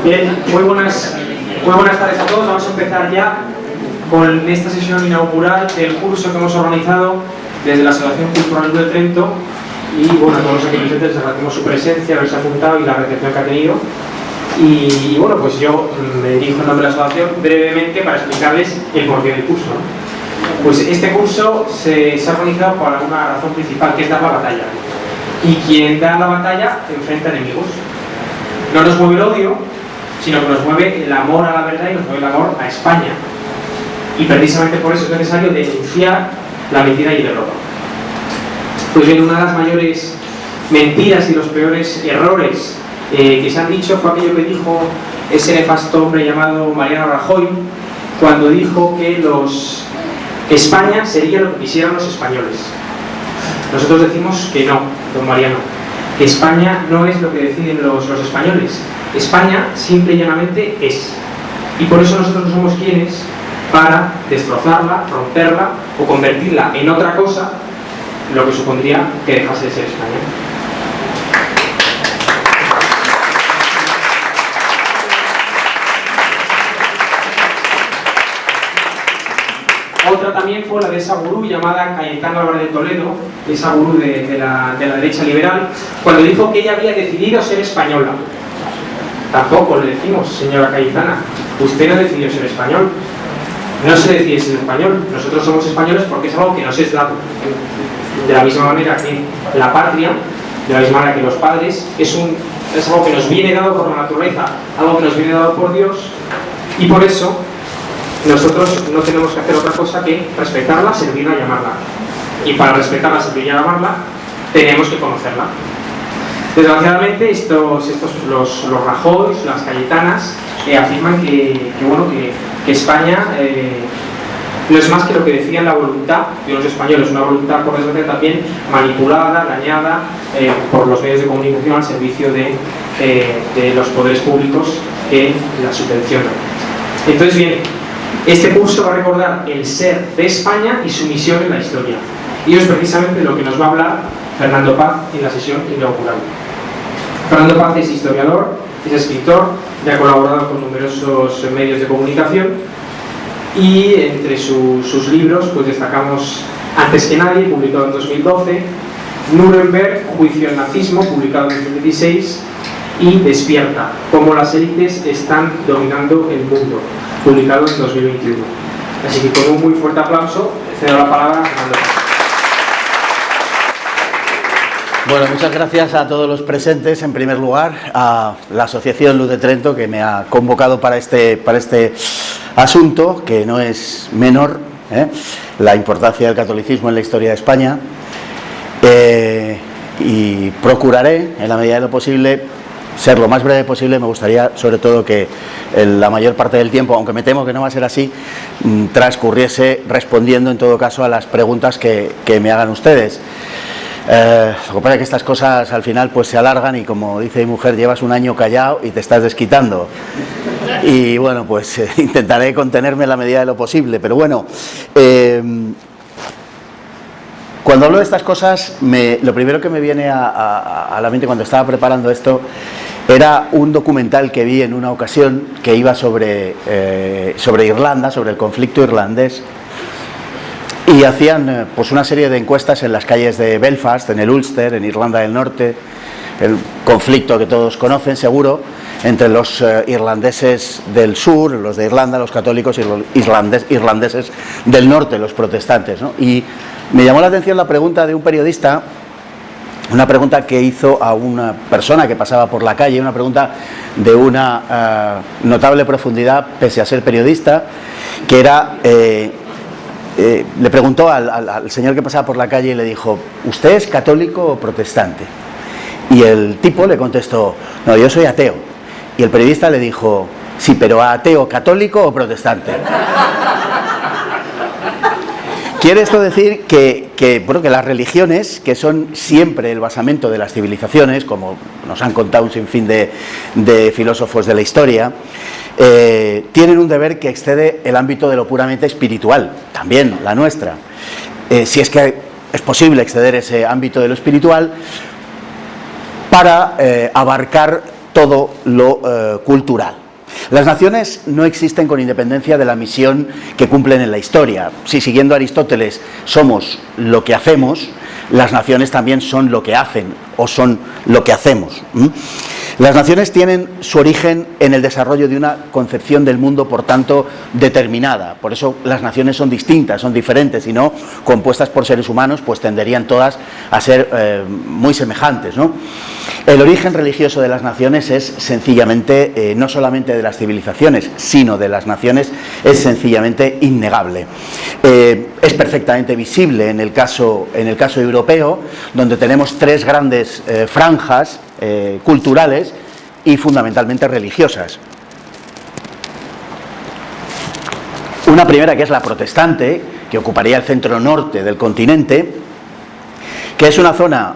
Bien, muy buenas tardes a todos. Vamos a empezar ya con esta sesión inaugural del curso que hemos organizado desde la Asociación Cultural Luz de Trento. Y bueno, a todos los aquí presentes les agradecemos su presencia, haberse apuntado y la recepción que ha tenido. Y bueno, pues yo me dirijo en nombre de la asociación brevemente para explicarles el porqué del curso, ¿no? Pues este curso se ha organizado por una razón principal, que es dar la batalla. Y quien da la batalla enfrenta enemigos. No nos mueve el odio, sino que nos mueve el amor a la verdad y nos mueve el amor a España. Y precisamente por eso es necesario denunciar la mentira y el error. Pues bien, una de las mayores mentiras y los peores errores que se han dicho fue aquello que dijo ese nefasto hombre llamado Mariano Rajoy, cuando dijo que España sería lo que quisieran los españoles. Nosotros decimos que no, don Mariano, que España no es lo que deciden los españoles. España simple y llanamente es. Y por eso nosotros no somos quienes para destrozarla, romperla o convertirla en otra cosa, lo que supondría que dejase de ser España. Otra también fue la de esa gurú llamada Cayetana Álvarez de Toledo, esa gurú de la derecha liberal, cuando dijo que ella había decidido ser española. Tampoco le decimos, señora Cayetana, usted no decidió ser español. No se decide ser español. Nosotros somos españoles porque es algo que nos es dado. De la misma manera que la patria, de la misma manera que los padres, es algo que nos viene dado por la naturaleza, algo que nos viene dado por Dios, y por eso nosotros no tenemos que hacer otra cosa que respetarla, servirla y amarla. Y para respetarla, servirla y amarla, tenemos que conocerla. Desgraciadamente, los Rajoy, las Cayetanas, afirman que España no es más que lo que decía la voluntad de los españoles, una voluntad, por desgracia, también manipulada, dañada por los medios de comunicación al servicio de los poderes públicos que la subvencionan. Entonces, bien, este curso va a recordar el ser de España y su misión en la historia. Y es precisamente lo que nos va a hablar Fernando Paz en la sesión inaugural. Fernando Paz es historiador, es escritor, ya ha colaborado con numerosos medios de comunicación y entre sus libros pues destacamos Antes que nadie, publicado en 2012, Nuremberg, Juicio al nazismo, publicado en 2016, y Despierta, cómo las élites están dominando el mundo, publicado en 2021. Así que con un muy fuerte aplauso cedo la palabra a Fernando Paz. Bueno, muchas gracias a todos los presentes, en primer lugar, a la Asociación Luz de Trento, que me ha convocado para este asunto, que no es menor, la importancia del catolicismo en la historia de España, y procuraré, en la medida de lo posible, ser lo más breve posible. Me gustaría, sobre todo, que la mayor parte del tiempo, aunque me temo que no va a ser así, transcurriese respondiendo, en todo caso, a las preguntas que me hagan ustedes. Lo que pasa es que estas cosas al final pues se alargan y, como dice mi mujer, llevas un año callado y te estás desquitando. Y bueno, pues intentaré contenerme en la medida de lo posible, pero bueno, cuando hablo de estas cosas, lo primero que me viene a la mente cuando estaba preparando esto era un documental que vi en una ocasión que iba sobre Irlanda, sobre el conflicto irlandés. Y hacían pues una serie de encuestas en las calles de Belfast, en el Ulster, en Irlanda del Norte, el conflicto que todos conocen seguro, entre los irlandeses del sur, los de Irlanda, los católicos, y los irlandeses del norte, los protestantes, ¿no? Y me llamó la atención la pregunta de un periodista, una pregunta que hizo a una persona que pasaba por la calle, una pregunta de una notable profundidad, pese a ser periodista, que era... le preguntó al señor que pasaba por la calle y le dijo: ¿usted es católico o protestante? Y el tipo le contestó: no, yo soy ateo. Y el periodista le dijo: sí, pero ¿ateo católico o protestante? Quiere esto decir que las religiones, que son siempre el basamento de las civilizaciones, como nos han contado un sinfín de filósofos de la historia, tienen un deber que excede el ámbito de lo puramente espiritual, también la nuestra. Si es que es posible exceder ese ámbito de lo espiritual para abarcar todo lo cultural. Las naciones no existen con independencia de la misión que cumplen en la historia. Si, siguiendo a Aristóteles, somos lo que hacemos, las naciones también son lo que hacen o son lo que hacemos. Las naciones tienen su origen en el desarrollo de una concepción del mundo, por tanto, determinada. Por eso las naciones son distintas, son diferentes, y no compuestas por seres humanos, pues tenderían todas a ser muy semejantes, ¿no? El origen religioso de las naciones es sencillamente, no solamente de las civilizaciones, sino de las naciones, es sencillamente innegable. Es perfectamente visible en el caso europeo, donde tenemos tres grandes franjas culturales y fundamentalmente religiosas. Una primera, que es la protestante, que ocuparía el centro norte del continente, que es una zona,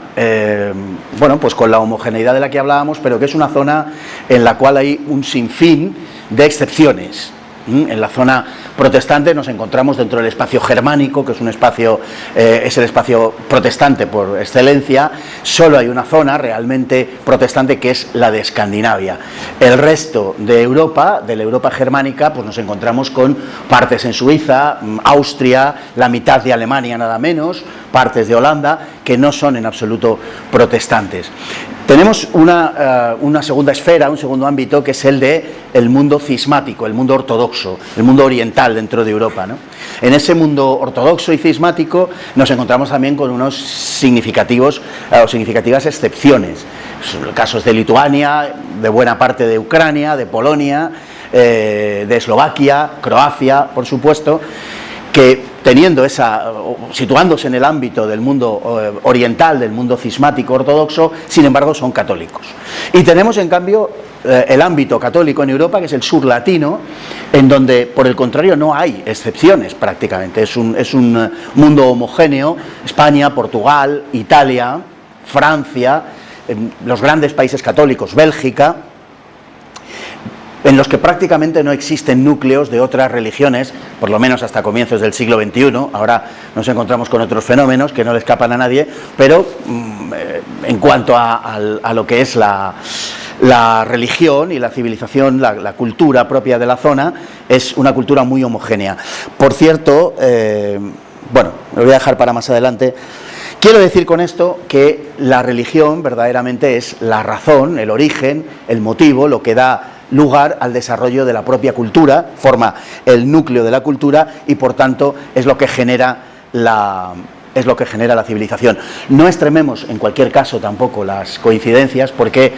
bueno, pues con la homogeneidad de la que hablábamos, pero que es una zona en la cual hay un sinfín de excepciones. En la zona protestante nos encontramos dentro del espacio germánico, que es un espacio, es el espacio protestante por excelencia. Solo hay una zona realmente protestante, que es la de Escandinavia. El resto de Europa, de la Europa germánica, pues nos encontramos con partes en Suiza, Austria, la mitad de Alemania nada menos, partes de Holanda, que no son en absoluto protestantes. Tenemos una segunda esfera, un segundo ámbito, que es el del mundo cismático, el mundo ortodoxo, el mundo oriental dentro de Europa, ¿no? En ese mundo ortodoxo y cismático nos encontramos también con unos significativas excepciones. Casos de Lituania, de buena parte de Ucrania, de Polonia, de Eslovaquia, Croacia, por supuesto, que situándose en el ámbito del mundo oriental, del mundo cismático ortodoxo, sin embargo son católicos. Y tenemos en cambio el ámbito católico en Europa, que es el sur latino, en donde por el contrario no hay excepciones prácticamente, es un mundo homogéneo. España, Portugal, Italia, Francia, los grandes países católicos, Bélgica, en los que prácticamente no existen núcleos de otras religiones, por lo menos hasta comienzos del siglo XXI. Ahora nos encontramos con otros fenómenos que no le escapan a nadie, pero en cuanto a lo que es la religión y la civilización, la cultura propia de la zona, es una cultura muy homogénea. Por cierto, bueno, lo voy a dejar para más adelante. Quiero decir con esto que la religión verdaderamente es la razón, el origen, el motivo, lo que da lugar al desarrollo de la propia cultura, forma el núcleo de la cultura y por tanto es lo que genera la civilización. No extrememos en cualquier caso tampoco las coincidencias, porque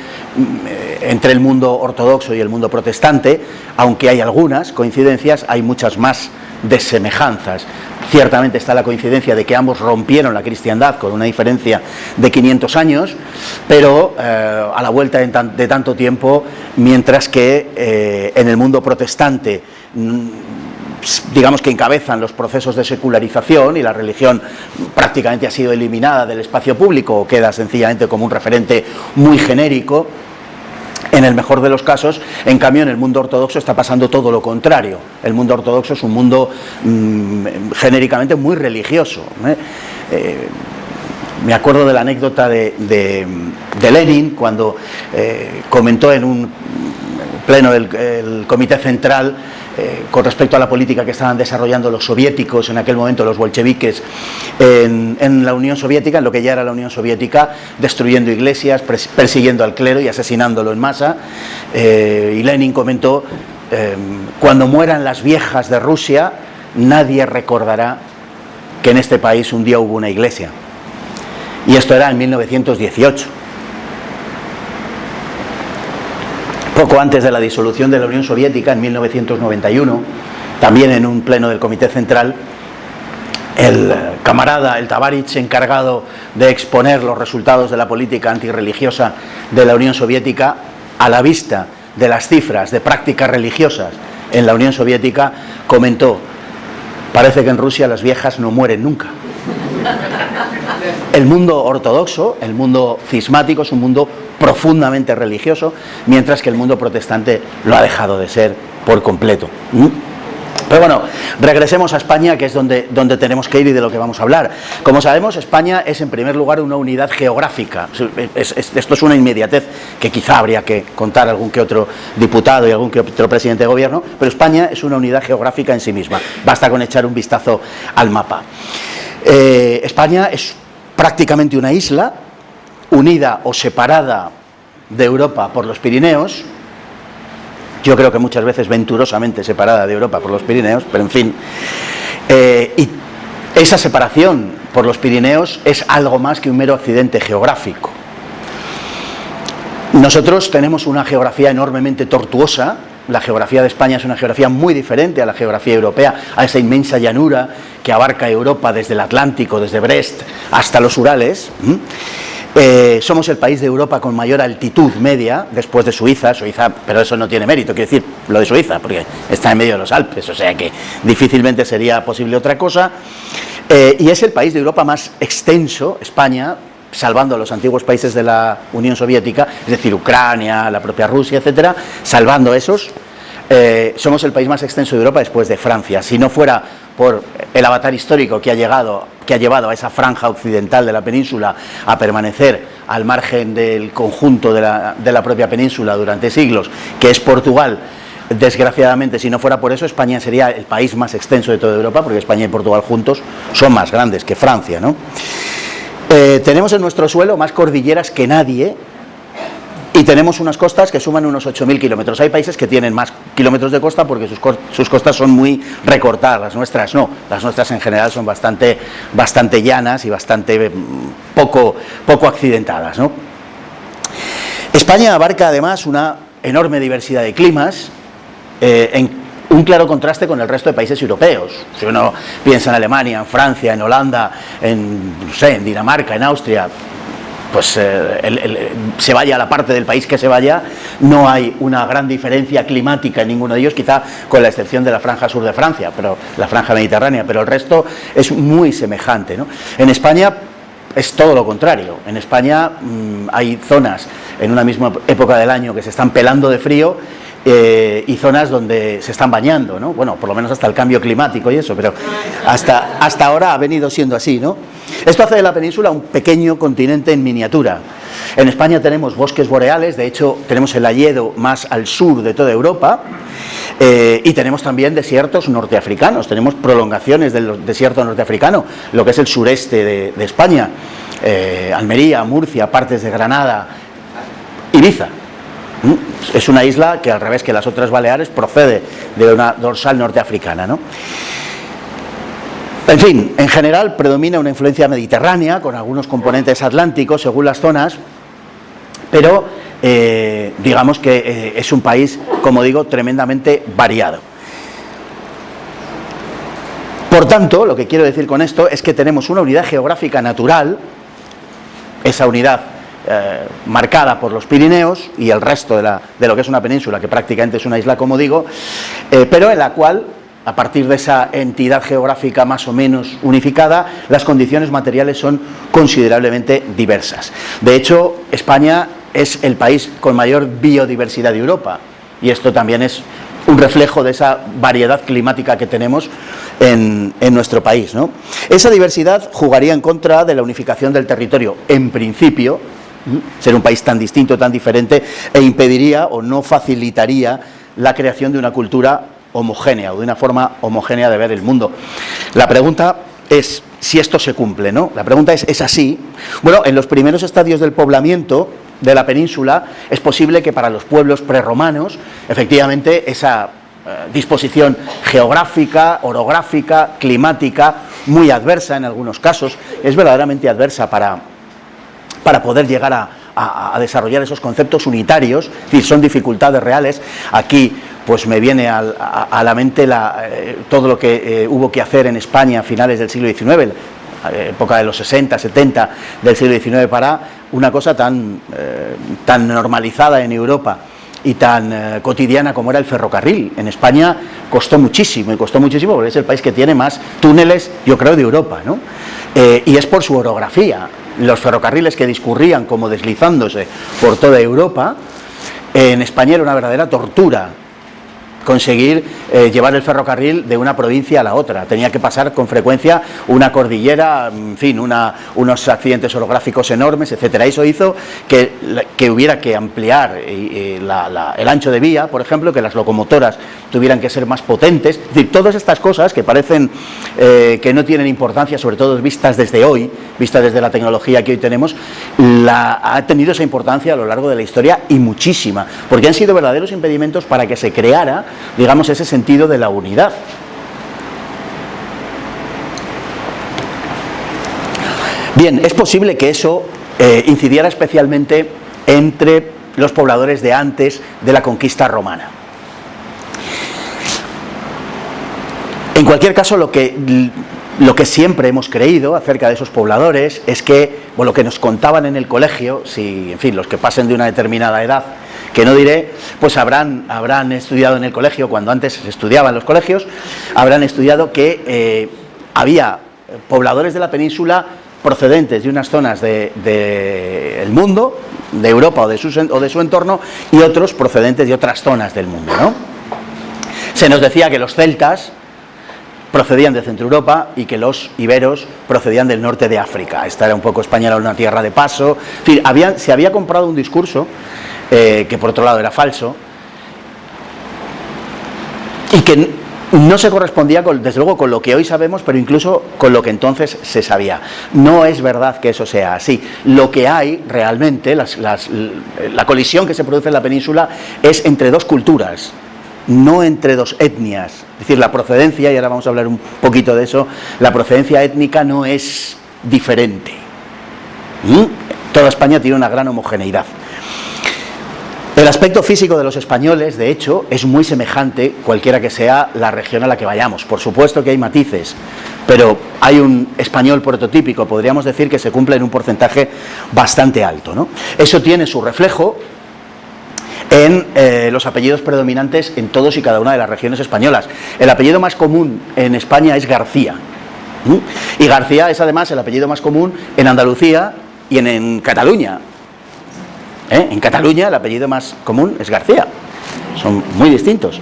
entre el mundo ortodoxo y el mundo protestante, aunque hay algunas coincidencias, hay muchas más desemejanzas. Ciertamente está la coincidencia de que ambos rompieron la cristiandad con una diferencia de 500 años, pero a la vuelta de tanto tiempo, mientras que en el mundo protestante, digamos que encabezan los procesos de secularización y la religión prácticamente ha sido eliminada del espacio público o queda sencillamente como un referente muy genérico. En el mejor de los casos, en cambio, en el mundo ortodoxo está pasando todo lo contrario. El mundo ortodoxo es un mundo genéricamente muy religioso. Me acuerdo de la anécdota de Lenin, cuando comentó en un pleno del Comité Central con respecto a la política que estaban desarrollando los soviéticos, en aquel momento los bolcheviques, en la Unión Soviética, en lo que ya era la Unión Soviética, destruyendo iglesias, persiguiendo al clero y asesinándolo en masa. Y Lenin comentó, cuando mueran las viejas de Rusia, nadie recordará que en este país un día hubo una iglesia. Y esto era en 1918. Poco antes de la disolución de la Unión Soviética, en 1991, también en un pleno del Comité Central, el camarada, el Tabarich, encargado de exponer los resultados de la política antirreligiosa de la Unión Soviética, a la vista de las cifras de prácticas religiosas en la Unión Soviética, comentó: parece que en Rusia las viejas no mueren nunca. El mundo ortodoxo, el mundo cismático, es un mundo profundamente religioso, mientras que el mundo protestante lo ha dejado de ser por completo. Pero bueno, regresemos a España, que es donde tenemos que ir y de lo que vamos a hablar. Como sabemos, España es en primer lugar una unidad geográfica. Esto es una inmediatez que quizá habría que contar a algún que otro diputado y algún que otro presidente de gobierno, pero España es una unidad geográfica en sí misma. Basta con echar un vistazo al mapa. España es prácticamente una isla unida o separada de Europa por los Pirineos. Yo creo que muchas veces venturosamente separada de Europa por los Pirineos, pero en fin. Y esa separación por los Pirineos es algo más que un mero accidente geográfico. Nosotros tenemos una geografía enormemente tortuosa. La geografía de España es una geografía muy diferente a la geografía europea, a esa inmensa llanura que abarca Europa desde el Atlántico, desde Brest hasta los Urales. Somos el país de Europa con mayor altitud media, después de Suiza, pero eso no tiene mérito, quiero decir, lo de Suiza, porque está en medio de los Alpes, o sea que difícilmente sería posible otra cosa. Y es el país de Europa más extenso, España, salvando a los antiguos países de la Unión Soviética, es decir, Ucrania, la propia Rusia, etcétera, salvando esos, somos el país más extenso de Europa después de Francia. Si no fuera por el avatar histórico que ha llevado a esa franja occidental de la península a permanecer al margen del conjunto de la propia península durante siglos, que es Portugal, desgraciadamente, si no fuera por eso, España sería el país más extenso de toda Europa, porque España y Portugal juntos son más grandes que Francia, ¿no? Tenemos en nuestro suelo más cordilleras que nadie y tenemos unas costas que suman unos 8.000 kilómetros. Hay países que tienen más kilómetros de costa porque sus costas son muy recortadas, las nuestras no. Las nuestras en general son bastante llanas y bastante poco accidentadas, ¿no? España abarca además una enorme diversidad de climas, en un claro contraste con el resto de países europeos. Si uno piensa en Alemania, en Francia, en Holanda, en Dinamarca, en Austria, pues se vaya a la parte del país que se vaya, no hay una gran diferencia climática en ninguno de ellos, quizá con la excepción de la franja sur de Francia, pero la franja mediterránea, pero el resto es muy semejante, ¿no? En España es todo lo contrario. En España hay zonas en una misma época del año que se están pelando de frío, y zonas donde se están bañando, ¿no? Bueno, por lo menos hasta el cambio climático y eso, pero hasta ahora ha venido siendo así, ¿no? Esto hace de la península un pequeño continente en miniatura. En España tenemos bosques boreales, de hecho tenemos el hayedo más al sur de toda Europa, y tenemos también desiertos norteafricanos, tenemos prolongaciones del desierto norteafricano, lo que es el sureste de España, Almería, Murcia, partes de Granada, Ibiza. Es una isla que, al revés que las otras Baleares, procede de una dorsal norteafricana, ¿no? En fin, en general predomina una influencia mediterránea con algunos componentes atlánticos según las zonas, pero digamos que es un país, como digo, tremendamente variado. Por tanto, lo que quiero decir con esto es que tenemos una unidad geográfica natural, esa unidad marcada por los Pirineos y el resto de lo que es una península, que prácticamente es una isla, como digo, pero en la cual, a partir de esa entidad geográfica más o menos unificada, las condiciones materiales son considerablemente diversas. De hecho, España es el país con mayor biodiversidad de Europa, y esto también es un reflejo de esa variedad climática que tenemos en nuestro país, ¿no? Esa diversidad jugaría en contra de la unificación del territorio, en principio, ser un país tan distinto, tan diferente, e impediría o no facilitaría la creación de una cultura homogénea o de una forma homogénea de ver el mundo. La pregunta es si esto se cumple, ¿no? La pregunta ¿es así? Bueno, en los primeros estadios del poblamiento de la península es posible que para los pueblos prerromanos, efectivamente, esa disposición geográfica, orográfica, climática, muy adversa en algunos casos, es verdaderamente adversa para poder llegar a desarrollar esos conceptos unitarios, es decir, son dificultades reales. Aquí pues me viene a la mente todo lo que hubo que hacer en España a finales del siglo XIX, época de los 60, 70 del siglo XIX, para una cosa tan normalizada en Europa y tan cotidiana como era el ferrocarril. En España costó muchísimo porque es el país que tiene más túneles, yo creo, de Europa, ¿no? Y es por su orografía. Los ferrocarriles que discurrían como deslizándose por toda Europa, en España era una verdadera tortura conseguir llevar el ferrocarril de una provincia a la otra. Tenía que pasar con frecuencia una cordillera, en fin, unos accidentes orográficos enormes, etcétera. Eso hizo que hubiera que ampliar el ancho de vía, por ejemplo, que las locomotoras tuvieran que ser más potentes. Es decir, todas estas cosas que parecen que no tienen importancia, sobre todo vistas desde hoy, vistas desde la tecnología que hoy tenemos, ha tenido esa importancia a lo largo de la historia, y muchísima, porque han sido verdaderos impedimentos para que se creara, digamos, ese sentido de la unidad. Bien, es posible que eso incidiera especialmente entre los pobladores de antes de la conquista romana. En cualquier caso, lo que siempre hemos creído acerca de esos pobladores es que, lo que nos contaban en el colegio, si, en fin, los que pasen de una determinada edad, que no diré, pues habrán estudiado en el colegio, cuando antes se estudiaba en los colegios, habrán estudiado que había pobladores de la península procedentes de unas zonas del mundo, de Europa o de su entorno, y otros procedentes de otras zonas del mundo, ¿no? Se nos decía que los celtas procedían de Centro Europa y que los iberos procedían del norte de África. Esta era un poco, España era una tierra de paso. En fin, se había comprado un discurso que por otro lado era falso y que no se correspondía desde luego con lo que hoy sabemos, pero incluso con lo que entonces se sabía. No es verdad que eso sea así. Lo que hay realmente, la colisión que se produce en la península es entre dos culturas, no entre dos etnias. Es decir, la procedencia, y ahora vamos a hablar un poquito de eso, la procedencia étnica no es diferente. Toda España tiene una gran homogeneidad. El aspecto físico de los españoles, de hecho, es muy semejante cualquiera que sea la región a la que vayamos. Por supuesto que hay matices, pero hay un español prototípico, podríamos decir, que se cumple en un porcentaje bastante alto, ¿no? Eso tiene su reflejo en los apellidos predominantes en todos y cada una de las regiones españolas. El apellido más común en España es García, y García es además el apellido más común en Andalucía y en Cataluña. En Cataluña el apellido más común es García, son muy distintos.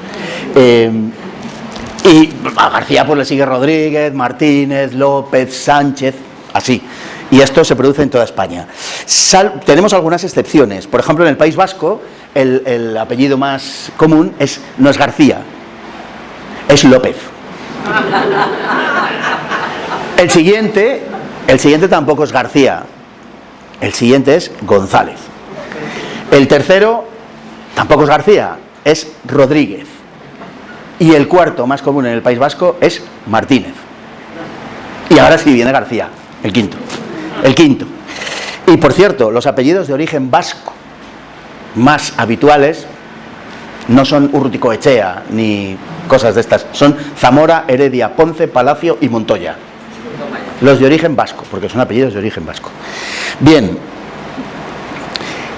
Y a García pues le sigue Rodríguez, Martínez, López, Sánchez, así. Y esto se produce en toda España. Tenemos algunas excepciones. Por ejemplo, en el País Vasco el apellido más común no es García, es López. El siguiente tampoco es García, el siguiente es González. El tercero tampoco es García, es Rodríguez. Y el cuarto más común en el País Vasco es Martínez. Y ahora sí viene García, el quinto. Y por cierto, los apellidos de origen vasco más habituales no son Urruticoechea ni cosas de estas, son Zamora, Heredia, Ponce, Palacio y Montoya. Los de origen vasco, porque son apellidos de origen vasco. Bien,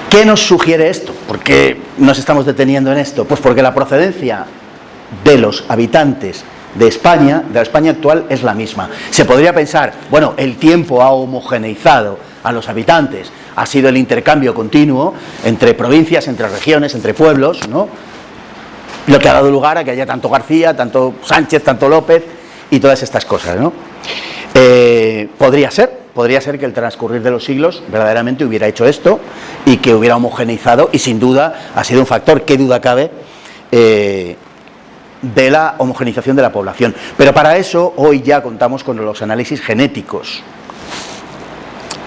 ¿qué nos sugiere esto? ¿Por qué nos estamos deteniendo en esto? Pues porque la procedencia de los habitantes de España, de la España actual, es la misma. Se podría pensar, bueno, el tiempo ha homogeneizado a los habitantes, ha sido el intercambio continuo entre provincias, entre regiones, entre pueblos, ¿no? Lo que ha dado lugar a que haya tanto García, tanto Sánchez, tanto López y todas estas cosas, ¿no? Podría ser que el transcurrir de los siglos verdaderamente hubiera hecho esto y que hubiera homogeneizado, y sin duda ha sido un factor, qué duda cabe, de la homogenización de la población. Pero para eso hoy ya contamos con los análisis genéticos.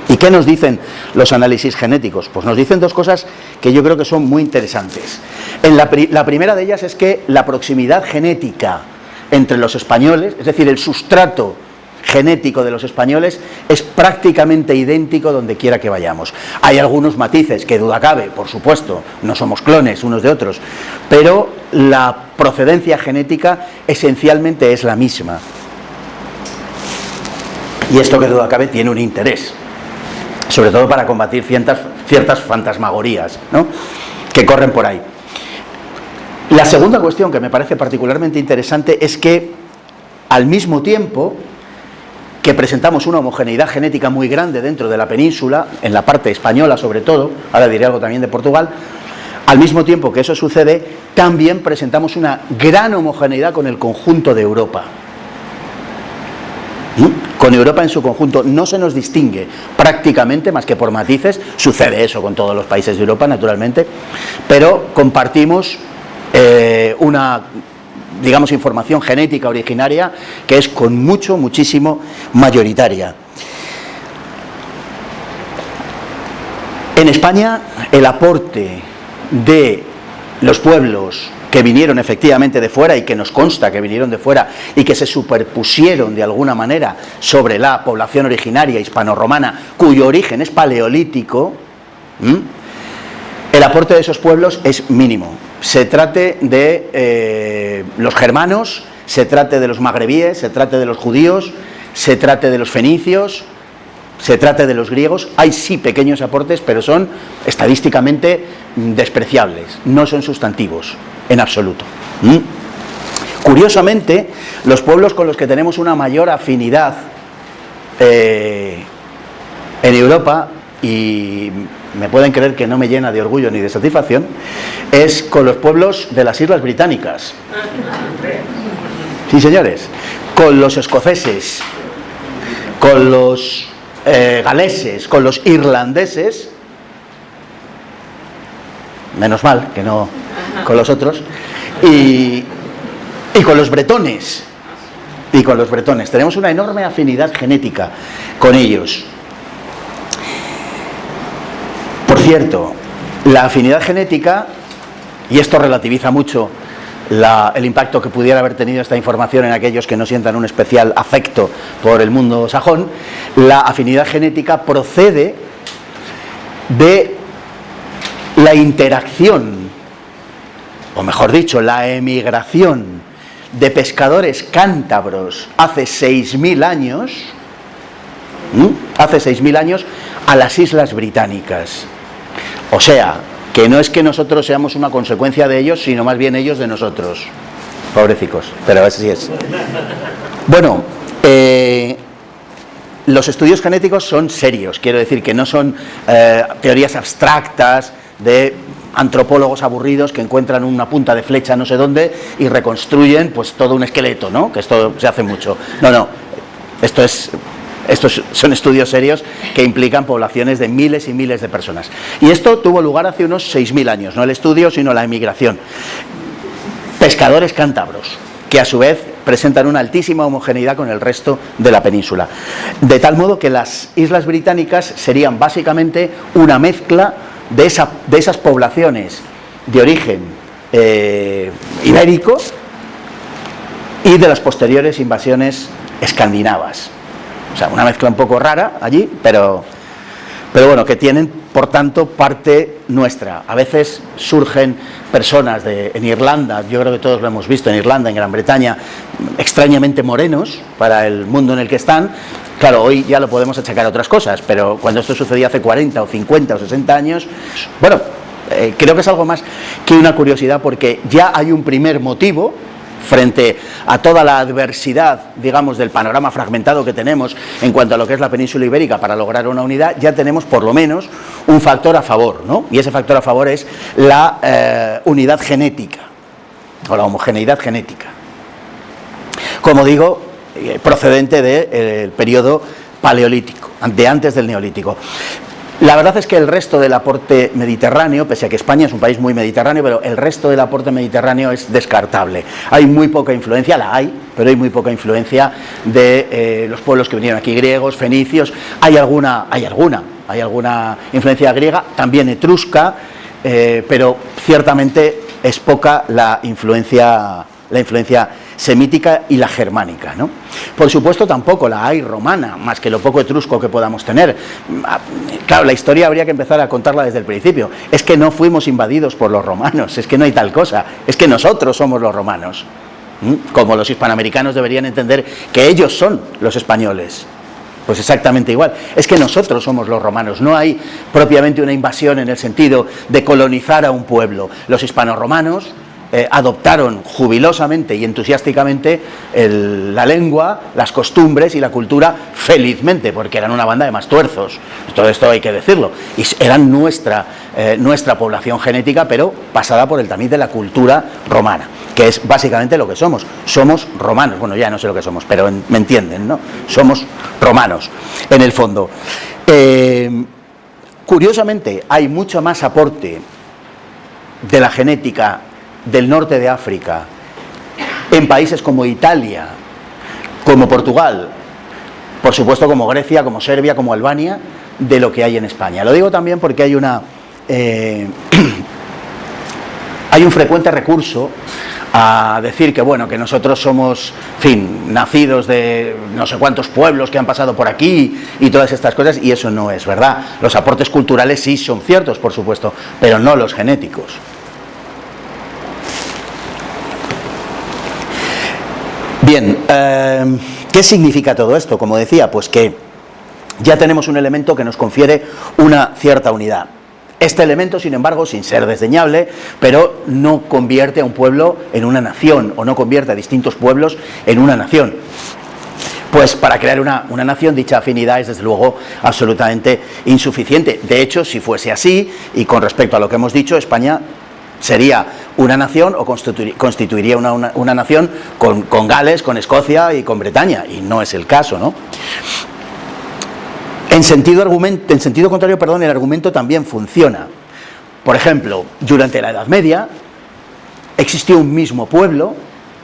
¿Y qué nos dicen los análisis genéticos? Pues nos dicen dos cosas que yo creo que son muy interesantes. La primera de ellas es que la proximidad genética entre los españoles, es decir, el sustrato genético de los españoles, es prácticamente idéntico donde quiera que vayamos. Hay algunos matices, que duda cabe, por supuesto, no somos clones unos de otros, pero la procedencia genética esencialmente es la misma. Y esto, que duda cabe, tiene un interés, sobre todo para combatir ciertas fantasmagorías, ¿no?, que corren por ahí. La segunda cuestión que me parece particularmente interesante es que, al mismo tiempo que presentamos una homogeneidad genética muy grande dentro de la península, en la parte española sobre todo, ahora diré algo también de Portugal, Al mismo tiempo que eso sucede, también presentamos una gran homogeneidad con el conjunto de Europa. Con Europa en su conjunto no se nos distingue prácticamente más que por matices. Sucede eso con todos los países de Europa, naturalmente, pero compartimos una, digamos, información genética originaria que es muchísimo mayoritaria. En España, el aporte de los pueblos que vinieron efectivamente de fuera y que nos consta que vinieron de fuera y que se superpusieron de alguna manera sobre la población originaria hispano-romana, cuyo origen es paleolítico, el aporte de esos pueblos es mínimo. Se trate de los germanos, se trate de los magrebíes, se trate de los judíos, se trate de los fenicios, se trate de los griegos. Hay sí pequeños aportes, pero son estadísticamente despreciables, no son sustantivos en absoluto. Curiosamente, los pueblos con los que tenemos una mayor afinidad en Europa, y me pueden creer que no me llena de orgullo ni de satisfacción, es con los pueblos de las Islas Británicas. Sí, señores, con los escoceses, con los galeses, con los irlandeses, menos mal que no con los otros, y con los bretones, tenemos una enorme afinidad genética con ellos. Por cierto, la afinidad genética, y esto relativiza mucho el impacto que pudiera haber tenido esta información en aquellos que no sientan un especial afecto por el mundo sajón, la afinidad genética procede de la interacción, o mejor dicho, la emigración de pescadores cántabros hace 6.000 años, a las Islas Británicas. O sea, que no es que nosotros seamos una consecuencia de ellos, sino más bien ellos de nosotros. Pobrecicos, pero así es. Bueno, los estudios genéticos son serios, quiero decir que no son teorías abstractas de antropólogos aburridos que encuentran una punta de flecha no sé dónde y reconstruyen pues todo un esqueleto, ¿no? Que esto se hace mucho. No, estos son estudios serios que implican poblaciones de miles y miles de personas. Y esto tuvo lugar hace unos 6.000 años, no el estudio, sino la emigración. Pescadores cántabros, que a su vez presentan una altísima homogeneidad con el resto de la península. De tal modo que las Islas Británicas serían básicamente una mezcla de esas poblaciones de origen ibérico y de las posteriores invasiones escandinavas. O sea, una mezcla un poco rara allí, pero bueno, que tienen, por tanto, parte nuestra. A veces surgen personas en Irlanda, yo creo que todos lo hemos visto en Irlanda, en Gran Bretaña, extrañamente morenos para el mundo en el que están. Claro, hoy ya lo podemos achacar a otras cosas, pero cuando esto sucedía hace 40 o 50 o 60 años, bueno, creo que es algo más que una curiosidad, porque ya hay un primer motivo frente a toda la adversidad, digamos, del panorama fragmentado que tenemos en cuanto a lo que es la península ibérica para lograr una unidad. Ya tenemos por lo menos un factor a favor, ¿no? Y ese factor a favor es la unidad genética o la homogeneidad genética, como digo, procedente del periodo paleolítico, de antes del neolítico. La verdad es que el resto del aporte mediterráneo, pese a que España es un país muy mediterráneo, pero el resto del aporte mediterráneo es descartable. Hay muy poca influencia, pero hay muy poca influencia de los pueblos que vinieron aquí, griegos, fenicios. Hay alguna influencia griega, también etrusca, pero ciertamente es poca la influencia semítica y la germánica, ¿no? Por supuesto tampoco la hay romana, más que lo poco etrusco que podamos tener. Claro, la historia habría que empezar a contarla desde el principio. Es que no fuimos invadidos por los romanos, es que no hay tal cosa, es que nosotros somos los romanos. Como los hispanoamericanos deberían entender que ellos son los españoles. Pues exactamente igual, es que nosotros somos los romanos, no hay propiamente una invasión en el sentido de colonizar a un pueblo. Los hispanoromanos adoptaron jubilosamente y entusiásticamente la lengua, las costumbres y la cultura felizmente, porque eran una banda de mastuerzos, todo esto hay que decirlo, y eran nuestra población genética, pero pasada por el tamiz de la cultura romana, que es básicamente lo que somos romanos. Bueno, ya no sé lo que somos, pero me entienden, ¿no? Somos romanos, en el fondo. Curiosamente, hay mucho más aporte de la genética del norte de África en países como Italia, como Portugal, por supuesto como Grecia, como Serbia, como Albania, de lo que hay en España. Lo digo también porque hay hay un frecuente recurso a decir que bueno, que nosotros somos, en fin, nacidos de no sé cuántos pueblos que han pasado por aquí y todas estas cosas, y eso no es verdad. Los aportes culturales sí son ciertos, por supuesto, pero no los genéticos. Bien, ¿qué significa todo esto? Como decía, pues que ya tenemos un elemento que nos confiere una cierta unidad. Este elemento, sin embargo, sin ser desdeñable, pero no convierte a un pueblo en una nación, o no convierte a distintos pueblos en una nación. Pues para crear una nación, dicha afinidad es desde luego absolutamente insuficiente. De hecho, si fuese así, y con respecto a lo que hemos dicho, España sería una nación o constituiría una nación con Gales, con Escocia y con Bretaña, y no es el caso, ¿no? En sentido contrario, el argumento también funciona. Por ejemplo, durante la Edad Media existió un mismo pueblo,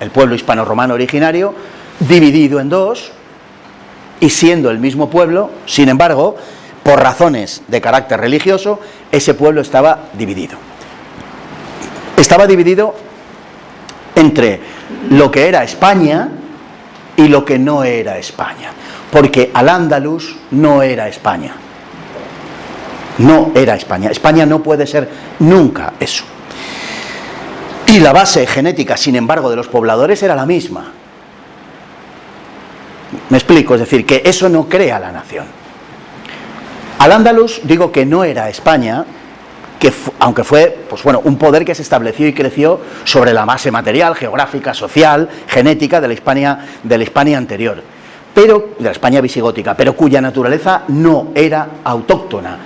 el pueblo hispano-romano originario, dividido en dos, y siendo el mismo pueblo, sin embargo, por razones de carácter religioso, ese pueblo estaba dividido. Estaba dividido entre lo que era España y lo que no era España, porque Al-Ándalus no era España. No era España. España no puede ser nunca eso. Y la base genética, sin embargo, de los pobladores era la misma. Me explico, es decir, que eso no crea la nación. Al-Ándalus, digo que no era España, aunque fue, pues bueno, un poder que se estableció y creció sobre la base material, geográfica, social, genética de la Hispania anterior, pero de la España visigótica, pero cuya naturaleza no era autóctona.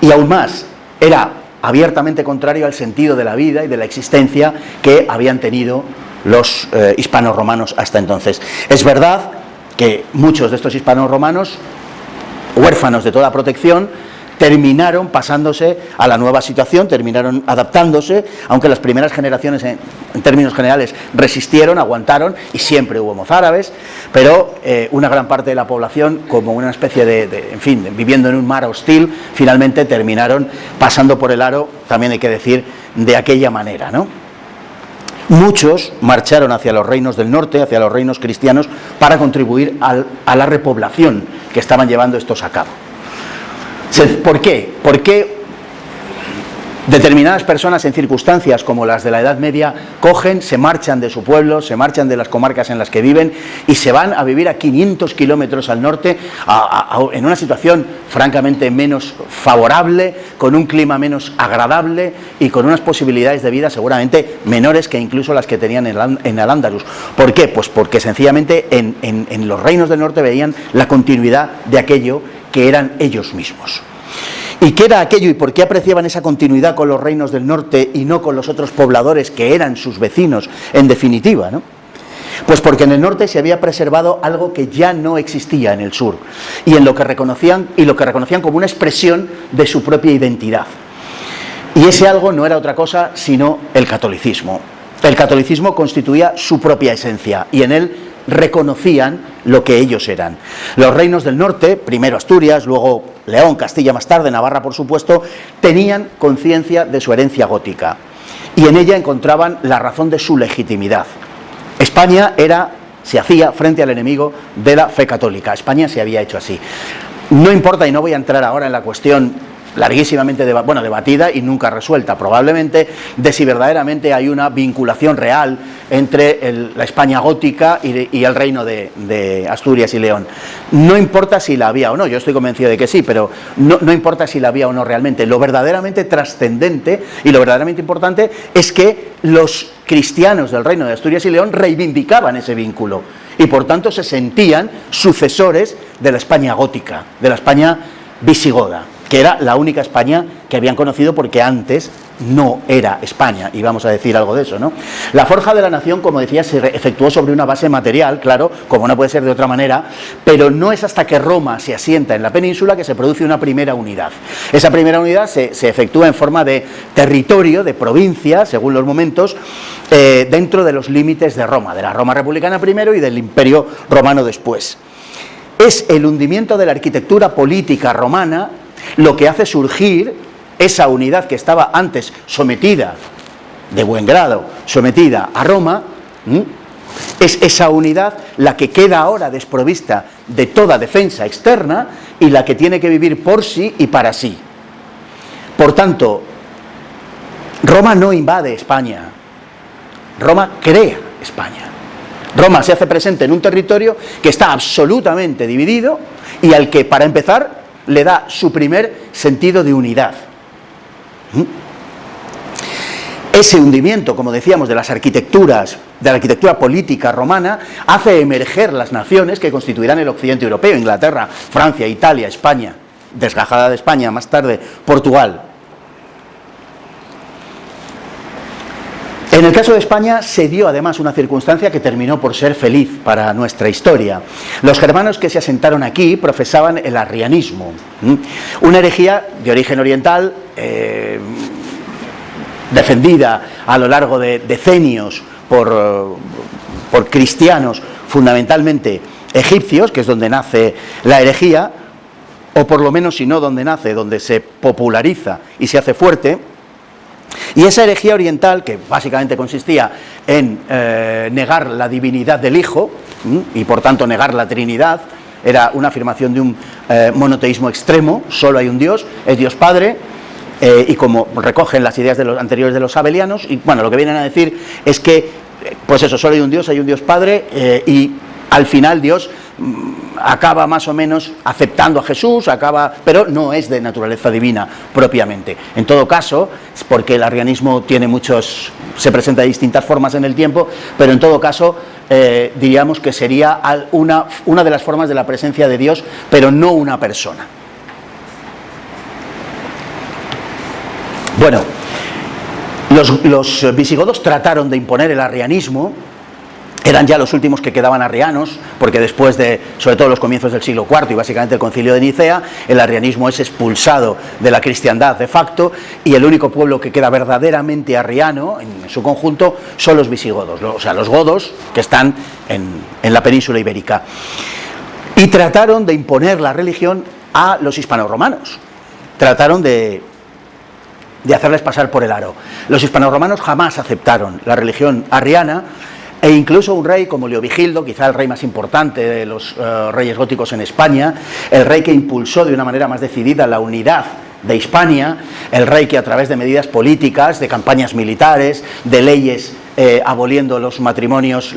Y aún más, era abiertamente contrario al sentido de la vida y de la existencia que habían tenido los hispanos romanos hasta entonces. Es verdad que muchos de estos hispanos romanos, huérfanos de toda protección, terminaron pasándose a la nueva situación, terminaron adaptándose, aunque las primeras generaciones en términos generales resistieron, aguantaron, y siempre hubo mozárabes, pero una gran parte de la población, como una especie en fin, viviendo en un mar hostil, finalmente terminaron pasando por el aro, también hay que decir, de aquella manera, ¿no? Muchos marcharon hacia los reinos del norte, hacia los reinos cristianos, para contribuir a la repoblación que estaban llevando estos a cabo. ¿Por qué? Porque determinadas personas en circunstancias como las de la Edad Media cogen, se marchan de su pueblo, se marchan de las comarcas en las que viven y se van a vivir a 500 kilómetros al norte en una situación francamente menos favorable, con un clima menos agradable y con unas posibilidades de vida seguramente menores que incluso las que tenían en Al-Ándalus. ¿Por qué? Pues porque sencillamente en los reinos del norte veían la continuidad de aquello que eran ellos mismos. ¿Y qué era aquello y por qué apreciaban esa continuidad con los reinos del norte y no con los otros pobladores que eran sus vecinos, en definitiva, ¿no? Pues porque en el norte se había preservado algo que ya no existía en el sur, y lo que reconocían como una expresión de su propia identidad. Y ese algo no era otra cosa sino el catolicismo. El catolicismo constituía su propia esencia y en él reconocían lo que ellos eran. Los reinos del norte, primero Asturias, luego León, Castilla más tarde, Navarra por supuesto, tenían conciencia de su herencia gótica y en ella encontraban la razón de su legitimidad. España se hacía frente al enemigo de la fe católica. España se había hecho así. No importa, y no voy a entrar ahora en la cuestión larguísimamente debatida y nunca resuelta, probablemente, de si verdaderamente hay una vinculación real entre la España gótica y el reino de Asturias y León. No importa si la había o no, yo estoy convencido de que sí, pero no importa si la había o no realmente. Lo verdaderamente trascendente y lo verdaderamente importante es que los cristianos del reino de Asturias y León reivindicaban ese vínculo y por tanto se sentían sucesores de la España gótica, de la España visigoda, que era la única España que habían conocido, porque antes no era España, y vamos a decir algo de eso, ¿no? La forja de la nación, como decía, se efectuó sobre una base material, claro, como no puede ser de otra manera, pero no es hasta que Roma se asienta en la península que se produce una primera unidad. Esa primera unidad se efectúa en forma de territorio, de provincia, según los momentos, dentro de los límites de Roma, de la Roma republicana primero y del Imperio Romano después. Es el hundimiento de la arquitectura política romana lo que hace surgir esa unidad que estaba antes sometida, de buen grado, sometida a Roma. Es esa unidad la que queda ahora desprovista de toda defensa externa y la que tiene que vivir por sí y para sí. Por tanto, Roma no invade España, Roma crea España. Roma se hace presente en un territorio que está absolutamente dividido y al que, para empezar, le da su primer sentido de unidad. Ese hundimiento, como decíamos, de las arquitecturas, de la arquitectura política romana, hace emerger las naciones que constituirán el occidente europeo: Inglaterra, Francia, Italia, España, desgajada de España, más tarde Portugal. En el caso de España se dio además una circunstancia que terminó por ser feliz para nuestra historia. Los germanos que se asentaron aquí profesaban el arrianismo, una herejía de origen oriental, defendida a lo largo de decenios por cristianos fundamentalmente egipcios, que es donde nace la herejía, o por lo menos, si no donde nace, donde se populariza y se hace fuerte. Y esa herejía oriental, que básicamente consistía en negar la divinidad del Hijo y por tanto negar la Trinidad, era una afirmación de un monoteísmo extremo: solo hay un Dios, es Dios Padre, y como recogen las ideas de los anteriores de los sabelianos, y bueno, lo que vienen a decir es que, pues eso, solo hay un Dios Padre, y al final Dios acaba más o menos aceptando a Jesús, pero no es de naturaleza divina propiamente. En todo caso, porque el arrianismo tiene se presenta de distintas formas en el tiempo, pero en todo caso diríamos que sería una de las formas de la presencia de Dios, pero no una persona. Bueno, los visigodos trataron de imponer el arrianismo. Eran ya los últimos que quedaban arrianos, porque después de, sobre todo los comienzos del siglo IV y básicamente el concilio de Nicea, el arrianismo es expulsado de la cristiandad de facto, y el único pueblo que queda verdaderamente arriano en su conjunto son los visigodos, o sea, los godos, que están en la península ibérica. Y trataron de imponer la religión a los hispanoromanos, trataron de hacerles pasar por el aro. Los hispanoromanos jamás aceptaron la religión arriana, e incluso un rey como Leovigildo, quizá el rey más importante de los reyes góticos en España, el rey que impulsó de una manera más decidida la unidad de Hispania, el rey que a través de medidas políticas, de campañas militares, de leyes aboliendo los matrimonios,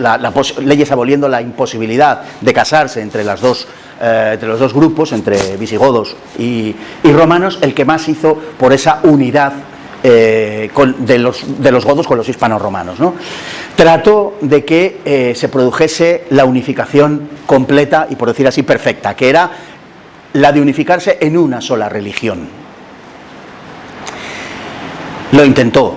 leyes aboliendo la imposibilidad de casarse entre los dos grupos, entre visigodos y romanos, el que más hizo por esa unidad de los godos con los hispanoromanos, ¿no? Trató de que se produjese la unificación completa y, por decir así, perfecta, que era la de unificarse en una sola religión. Lo intentó,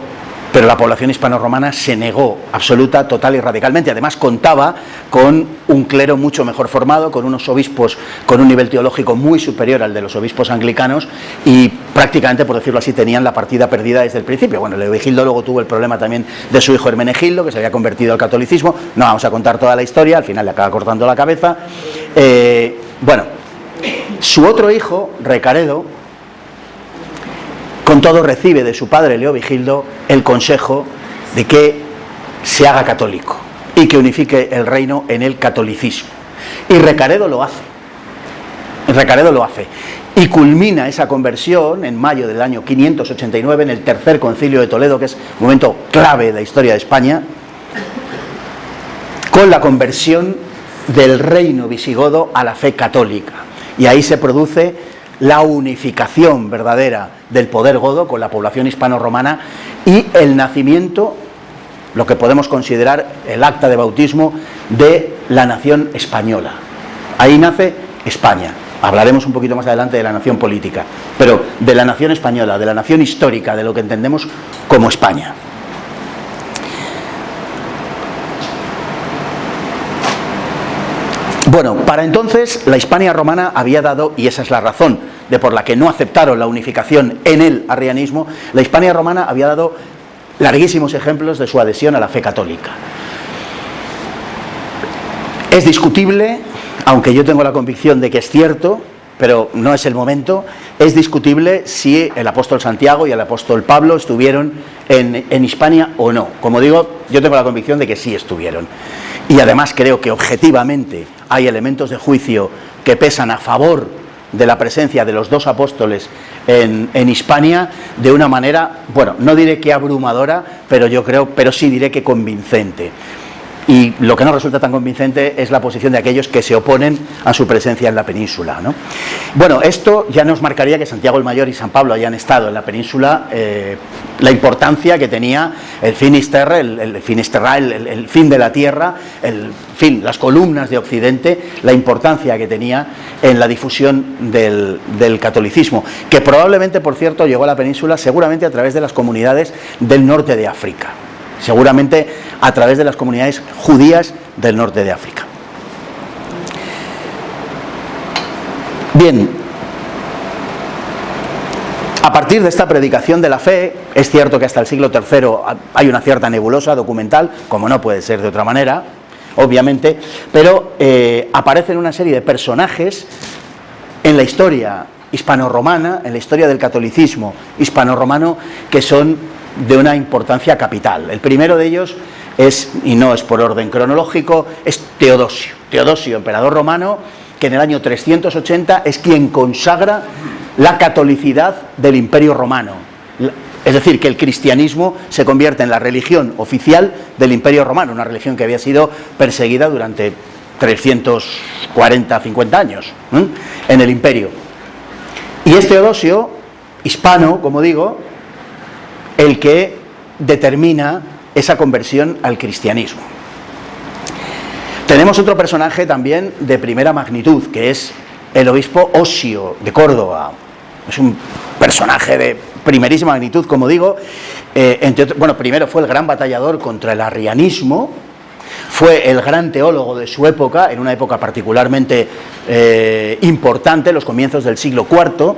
pero la población hispanorromana se negó absoluta, total y radicalmente. Además, contaba con un clero mucho mejor formado, con unos obispos con un nivel teológico muy superior al de los obispos anglicanos, y prácticamente, por decirlo así, tenían la partida perdida desde el principio. Bueno, Leovigildo luego tuvo el problema también de su hijo Hermenegildo, que se había convertido al catolicismo. No vamos a contar toda la historia, al final le acaba cortando la cabeza. Bueno, su otro hijo, Recaredo, con todo recibe de su padre Leovigildo el consejo de que se haga católico y que unifique el reino en el catolicismo. Y Recaredo lo hace. Recaredo lo hace. Y culmina esa conversión en mayo del año 589 en el tercer concilio de Toledo, que es un momento clave de la historia de España, con la conversión del reino visigodo a la fe católica. Y ahí se produce la unificación verdadera del poder godo con la población hispano-romana y el nacimiento, lo que podemos considerar el acta de bautismo de la nación española. Ahí nace España. Hablaremos un poquito más adelante de la nación política, pero de la nación española, de la nación histórica, de lo que entendemos como España. Bueno, para entonces la Hispania romana había dado, y esa es la razón de por la que no aceptaron la unificación en el arrianismo, la Hispania romana había dado larguísimos ejemplos de su adhesión a la fe católica. Es discutible, aunque yo tengo la convicción de que es cierto, pero no es el momento, es discutible si el apóstol Santiago y el apóstol Pablo estuvieron en Hispania o no. Como digo, yo tengo la convicción de que sí estuvieron. Y además creo que objetivamente hay elementos de juicio que pesan a favor de la presencia de los dos apóstoles en Hispania de una manera, bueno, no diré que abrumadora, pero sí diré que convincente. Y lo que no resulta tan convincente es la posición de aquellos que se oponen a su presencia en la península, ¿no? Bueno, esto ya nos marcaría que Santiago el Mayor y San Pablo hayan estado en la península, la importancia que tenía el Finisterre, el fin de la tierra, las columnas de Occidente, la importancia que tenía en la difusión del catolicismo, que probablemente, por cierto, llegó a la península seguramente a través de las comunidades del norte de África. Seguramente a través de las comunidades judías del norte de África. Bien, a partir de esta predicación de la fe, es cierto que hasta el siglo III hay una cierta nebulosa documental, como no puede ser de otra manera, obviamente, pero aparecen una serie de personajes en la historia hispano-romana, en la historia del catolicismo hispano-romano, que son de una importancia capital. El primero de ellos es, y no es por orden cronológico, es Teodosio, emperador romano, que en el año 380 es quien consagra la catolicidad del Imperio Romano. Es decir, que el cristianismo se convierte en la religión oficial del Imperio Romano, una religión que había sido perseguida durante 340-50 años en el imperio. Y es Teodosio, hispano, como digo, el que determina esa conversión al cristianismo. Tenemos otro personaje también de primera magnitud, que es el obispo Osio de Córdoba. Es un personaje de primerísima magnitud, como digo. Primero fue el gran batallador contra el arrianismo, fue el gran teólogo de su época, en una época particularmente importante, los comienzos del siglo IV,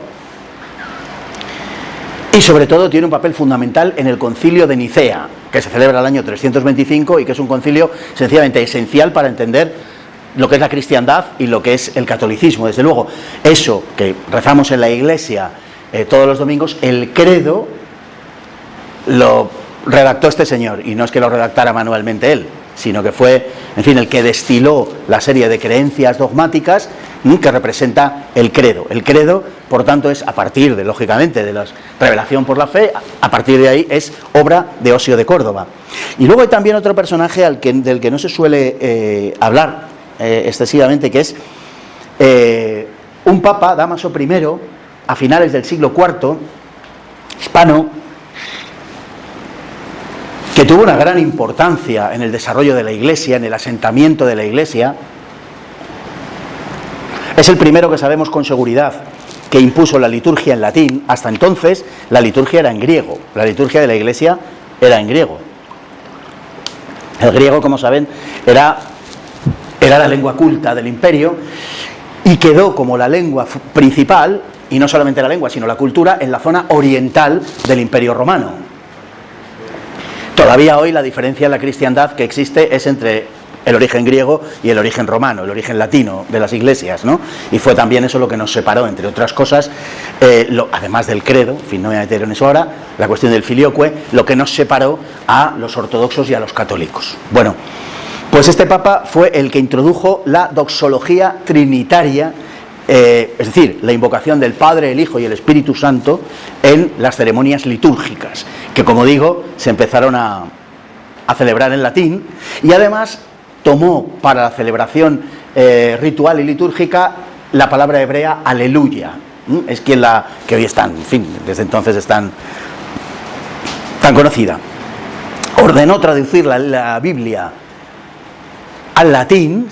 y sobre todo tiene un papel fundamental en el concilio de Nicea, que se celebra el año 325 y que es un concilio sencillamente esencial para entender lo que es la cristiandad y lo que es el catolicismo. Desde luego, eso que rezamos en la iglesia todos los domingos, el credo lo redactó este señor, y no es que lo redactara manualmente él, sino que fue, en fin, el que destiló la serie de creencias dogmáticas que representa el credo. El credo, por tanto, es a partir de, lógicamente, de la revelación por la fe, a partir de ahí es obra de Osio de Córdoba. Y luego hay también otro personaje del que no se suele hablar excesivamente, que es un papa, Dámaso I, a finales del siglo IV, hispano, que tuvo una gran importancia en el desarrollo de la Iglesia, en el asentamiento de la Iglesia. Es el primero que sabemos con seguridad que impuso la liturgia en latín. Hasta entonces la liturgia era en griego, la liturgia de la Iglesia era en griego. El griego, como saben, era la lengua culta del imperio y quedó como la lengua principal, y no solamente la lengua, sino la cultura, en la zona oriental del Imperio Romano. Todavía hoy la diferencia en la cristiandad que existe es entre el origen griego y el origen romano, el origen latino de las iglesias, ¿no? Y fue también eso lo que nos separó, entre otras cosas, además del credo, en fin, no me voy a meter en eso ahora, la cuestión del filioque, lo que nos separó a los ortodoxos y a los católicos. Bueno, pues este papa fue el que introdujo la doxología trinitaria es decir, la invocación del Padre, el Hijo y el Espíritu Santo en las ceremonias litúrgicas, que como digo, se empezaron a celebrar en latín, y además tomó para la celebración ritual y litúrgica la palabra hebrea aleluya. Es que hoy están, en fin, desde entonces es tan conocida. Ordenó traducir la Biblia al latín,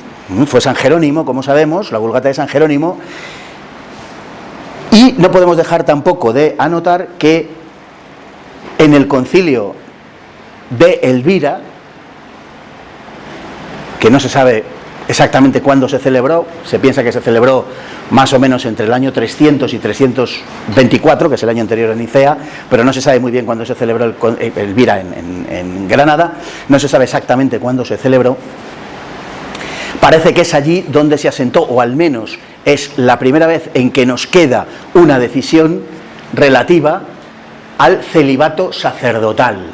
fue San Jerónimo, como sabemos, la Vulgata de San Jerónimo, y no podemos dejar tampoco de anotar que en el concilio de Elvira, que no se sabe exactamente cuándo se celebró, se piensa que se celebró más o menos entre el año 300 y 324, que es el año anterior a Nicea, pero no se sabe muy bien cuándo se celebró Elvira en Granada, no se sabe exactamente cuándo se celebró. Parece que es allí donde se asentó, o al menos es la primera vez en que nos queda una decisión relativa al celibato sacerdotal,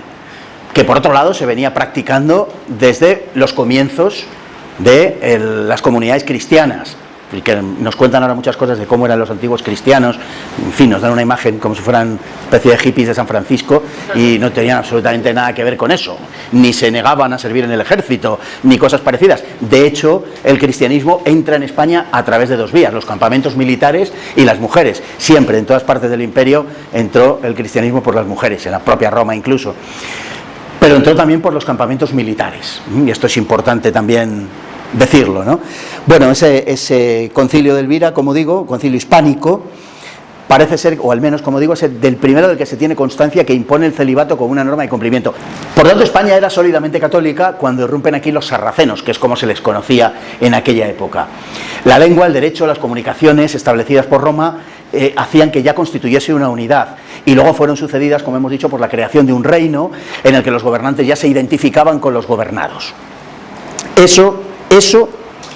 que por otro lado se venía practicando desde los comienzos de las comunidades cristianas, y que nos cuentan ahora muchas cosas de cómo eran los antiguos cristianos. En fin, nos dan una imagen como si fueran especie de hippies de San Francisco, y no tenían absolutamente nada que ver con eso, ni se negaban a servir en el ejército, ni cosas parecidas. De hecho, el cristianismo entra en España a través de dos vías: los campamentos militares y las mujeres. Siempre, en todas partes del imperio, entró el cristianismo por las mujeres, en la propia Roma incluso, pero entró también por los campamentos militares, y esto es importante también decirlo, ¿no? Bueno, ese concilio de Elvira, como digo, concilio hispánico, parece ser, o al menos, como digo, es del primero del que se tiene constancia que impone el celibato como una norma de cumplimiento. Por lo tanto, España era sólidamente católica cuando irrumpen aquí los sarracenos, que es como se les conocía en aquella época. La lengua, el derecho, las comunicaciones establecidas por Roma hacían que ya constituyese una unidad, y luego fueron sucedidas, como hemos dicho, por la creación de un reino en el que los gobernantes ya se identificaban con los gobernados. Eso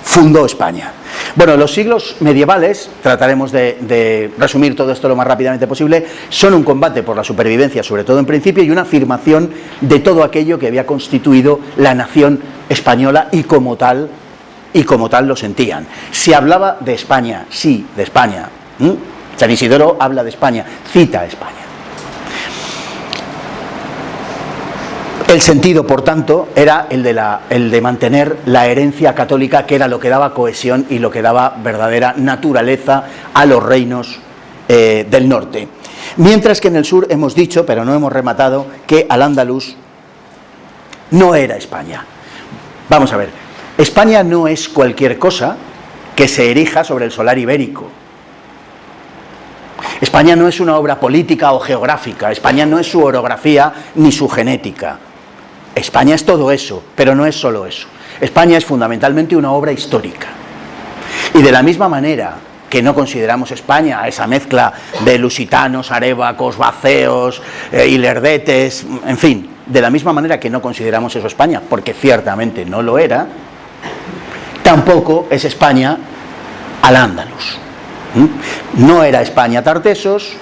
fundó España. Bueno, los siglos medievales, trataremos de resumir todo esto lo más rápidamente posible, son un combate por la supervivencia, sobre todo en principio, y una afirmación de todo aquello que había constituido la nación española, y como tal lo sentían. Se hablaba de España, sí, de España. San Isidoro habla de España, cita a España. El sentido, por tanto, era el de mantener la herencia católica, que era lo que daba cohesión y lo que daba verdadera naturaleza a los reinos del norte. Mientras que en el sur hemos dicho, pero no hemos rematado, que Al-Ándalus no era España. Vamos a ver, España no es cualquier cosa que se erija sobre el solar ibérico. España no es una obra política o geográfica, España no es su orografía ni su genética. España es todo eso, pero no es solo eso. España es fundamentalmente una obra histórica. Y de la misma manera que no consideramos España esa mezcla de lusitanos, arébacos, vaceos, hilerdetes, en fin, de la misma manera que no consideramos eso España, porque ciertamente no lo era, tampoco es España Al-Ándalus. No era España Tartesos,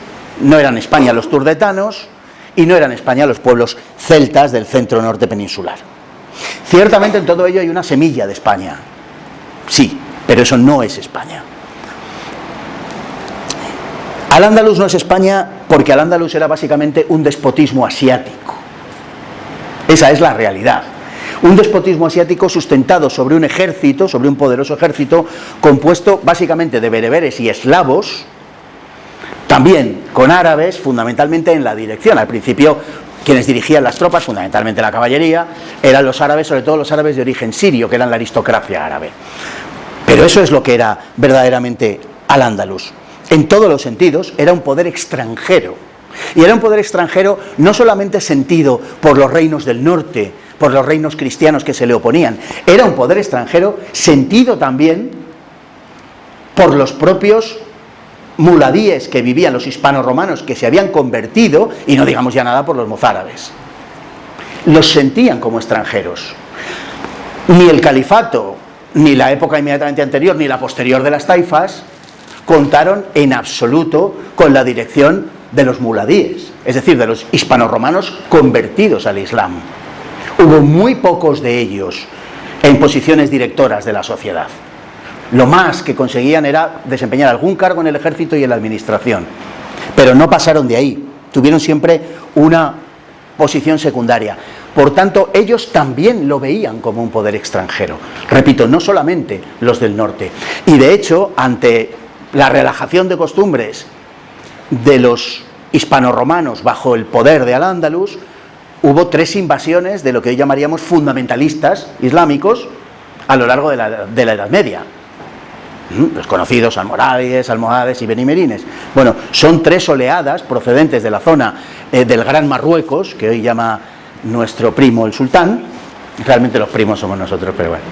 no eran España los turdetanos, y no eran España los pueblos celtas del centro norte peninsular. Ciertamente en todo ello hay una semilla de España, sí, pero eso no es España. Al-Ándalus no es España porque Al-Ándalus era básicamente un despotismo asiático. Esa es la realidad. Un despotismo asiático sustentado sobre un ejército, sobre un poderoso ejército, compuesto básicamente de bereberes y eslavos, también con árabes, fundamentalmente en la dirección. Al principio, quienes dirigían las tropas, fundamentalmente la caballería, eran los árabes, sobre todo los árabes de origen sirio, que eran la aristocracia árabe. Pero eso es lo que era verdaderamente Al-Ándalus. En todos los sentidos, era un poder extranjero. Y era un poder extranjero no solamente sentido por los reinos del norte, por los reinos cristianos que se le oponían, era un poder extranjero sentido también por los propios muladíes que vivían, los hispano-romanos que se habían convertido, y no digamos ya nada por los mozárabes. Los sentían como extranjeros. Ni el califato, ni la época inmediatamente anterior, ni la posterior de las taifas, contaron en absoluto con la dirección de los muladíes, es decir, de los hispano-romanos convertidos al Islam. Hubo muy pocos de ellos en posiciones directoras de la sociedad. Lo más que conseguían era desempeñar algún cargo en el ejército y en la administración, pero no pasaron de ahí, tuvieron siempre una posición secundaria. Por tanto, ellos también lo veían como un poder extranjero. Repito, no solamente los del norte. Y de hecho, ante la relajación de costumbres de los hispanoromanos bajo el poder de Al-Ándalus, hubo 3 invasiones de lo que hoy llamaríamos fundamentalistas islámicos a lo largo de la Edad Media. Los conocidos almohades y benimerines. Bueno, son 3 oleadas procedentes de la zona del Gran Marruecos, que hoy llama nuestro primo el sultán. Realmente los primos somos nosotros, pero bueno.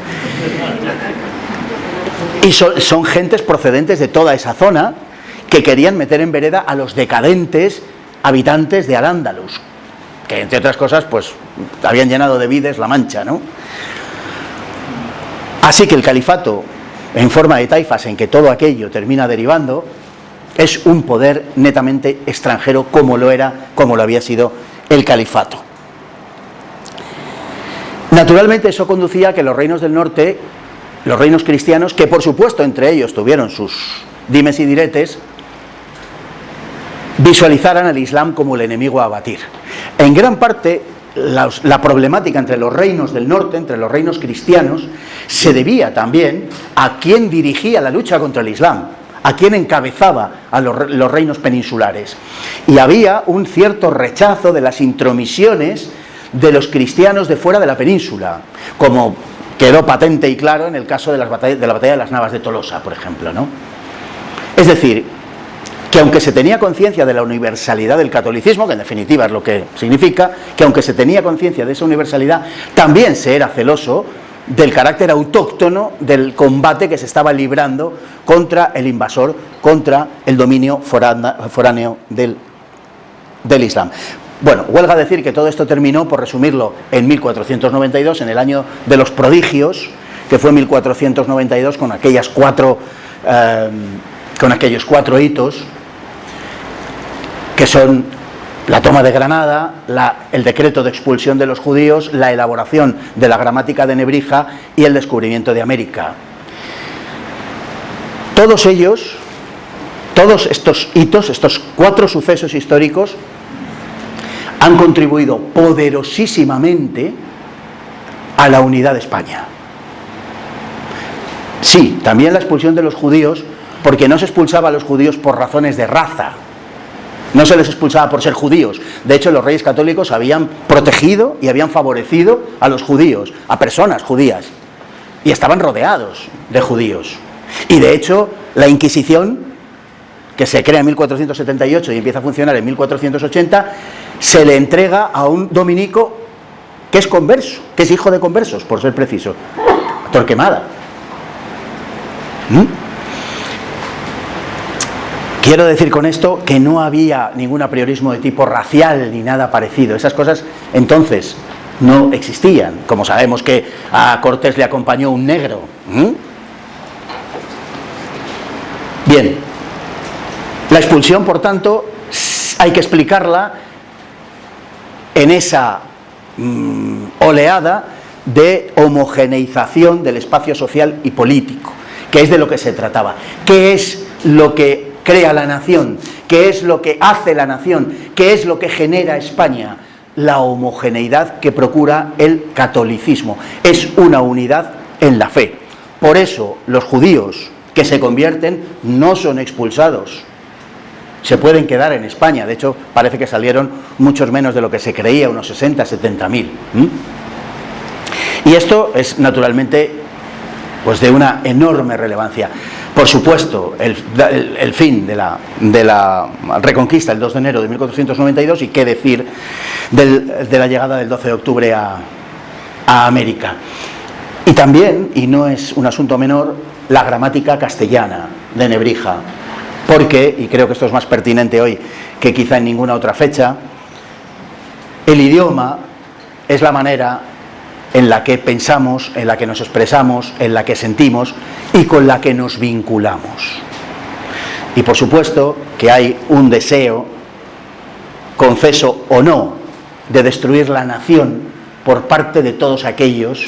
Y son gentes procedentes de toda esa zona que querían meter en vereda a los decadentes habitantes de Al-Ándalus, que entre otras cosas pues habían llenado de vides la Mancha, ¿no? Así que el califato, en forma de taifas, en que todo aquello termina derivando, es un poder netamente extranjero, como lo había sido el califato. Naturalmente eso conducía a que los reinos del norte, los reinos cristianos, que por supuesto entre ellos tuvieron sus dimes y diretes, visualizaran al Islam como el enemigo a abatir. En gran parte la problemática entre los reinos del norte, entre los reinos cristianos, se debía también a quien dirigía la lucha contra el Islam, a quien encabezaba a los reinos peninsulares. Y había un cierto rechazo de las intromisiones de los cristianos de fuera de la península, como quedó patente y claro en el caso de la batalla de las Navas de Tolosa, por ejemplo, ¿no? Es decir, que aunque se tenía conciencia de la universalidad del catolicismo, que en definitiva es lo que significa, que aunque se tenía conciencia de esa universalidad, también se era celoso del carácter autóctono del combate que se estaba librando contra el invasor, contra el dominio foráneo del Islam. Bueno, huelga decir que todo esto terminó, por resumirlo, en 1492, en el año de los prodigios, que fue 1492, con aquellos 4 hitos, que son la toma de Granada, el decreto de expulsión de los judíos, la elaboración de la gramática de Nebrija y el descubrimiento de América. Todos estos hitos, estos 4 sucesos históricos, han contribuido poderosísimamente a la unidad de España. Sí, también la expulsión de los judíos, porque no se expulsaba a los judíos por razones de raza, no se les expulsaba por ser judíos. De hecho, los reyes católicos habían protegido y habían favorecido a los judíos, a personas judías, y estaban rodeados de judíos. Y de hecho, la Inquisición, que se crea en 1478 y empieza a funcionar en 1480, se le entrega a un dominico que es converso, que es hijo de conversos, por ser preciso, Torquemada. Quiero decir con esto que no había ningún apriorismo de tipo racial ni nada parecido. Esas cosas entonces no existían. Como sabemos que a Cortés le acompañó un negro. Bien, la expulsión, por tanto, hay que explicarla en esa oleada de homogeneización del espacio social y político, que es de lo que se trataba. ¿Qué es lo que crea la nación? ¿Qué es lo que hace la nación? ¿Qué es lo que genera España? La homogeneidad que procura el catolicismo. Es una unidad en la fe. Por eso los judíos que se convierten no son expulsados, se pueden quedar en España. De hecho, parece que salieron muchos menos de lo que se creía, unos 60, 70.000. Y esto es naturalmente pues de una enorme relevancia. Por supuesto, el fin de la Reconquista, el 2 de enero de 1492, y qué decir de la llegada del 12 de octubre a América. Y también, y no es un asunto menor, la gramática castellana de Nebrija, porque, y creo que esto es más pertinente hoy que quizá en ninguna otra fecha, el idioma es la manera en la que pensamos, en la que nos expresamos, en la que sentimos y con la que nos vinculamos. Y por supuesto que hay un deseo, confeso o no, de destruir la nación por parte de todos aquellos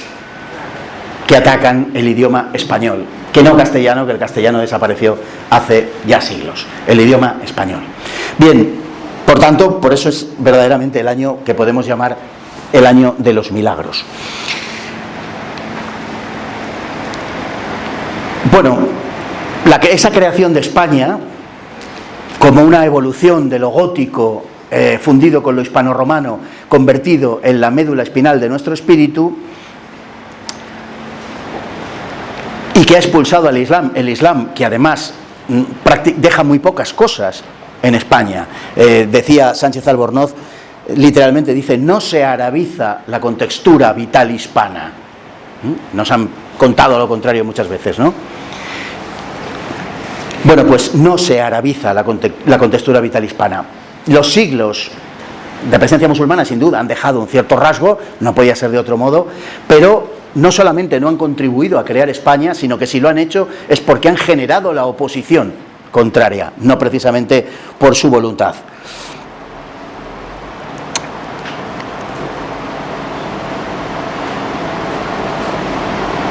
que atacan el idioma español. que no castellano, que el castellano desapareció hace ya siglos, el idioma español. Bien, por tanto, por eso es verdaderamente el año que podemos llamar el año de los milagros. Bueno, esa creación de España, como una evolución de lo gótico fundido con lo hispano-romano, convertido en la médula espinal de nuestro espíritu, y que ha expulsado al Islam, el Islam que además deja muy pocas cosas en España. Decía Sánchez Albornoz, literalmente dice, no se arabiza la contextura vital hispana. Nos han contado lo contrario muchas veces, ¿no? Bueno, pues no se arabiza la contextura vital hispana. Los siglos de presencia musulmana, sin duda, han dejado un cierto rasgo, no podía ser de otro modo, pero no solamente no han contribuido a crear España, sino que si lo han hecho es porque han generado la oposición contraria, no precisamente por su voluntad.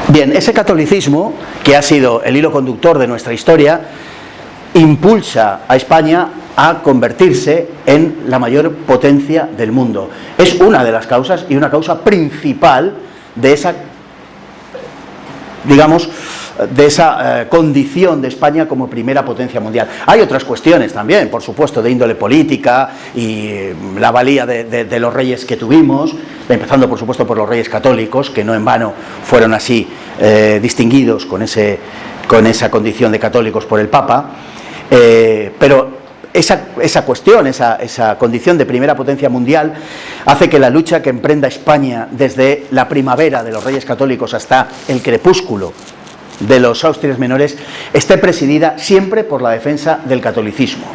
Bien, ese catolicismo, que ha sido el hilo conductor de nuestra historia, impulsa a España a convertirse en la mayor potencia del mundo. Es una de las causas y una causa principal de esa, digamos, de esa condición de España como primera potencia mundial. Hay otras cuestiones también, por supuesto, de índole política y la valía de los reyes que tuvimos, empezando por supuesto por los reyes católicos, que no en vano fueron así distinguidos con esa condición de católicos por el Papa, pero esa cuestión, esa condición de primera potencia mundial hace que la lucha que emprenda España desde la primavera de los Reyes Católicos hasta el crepúsculo de los Austrias menores esté presidida siempre por la defensa del catolicismo,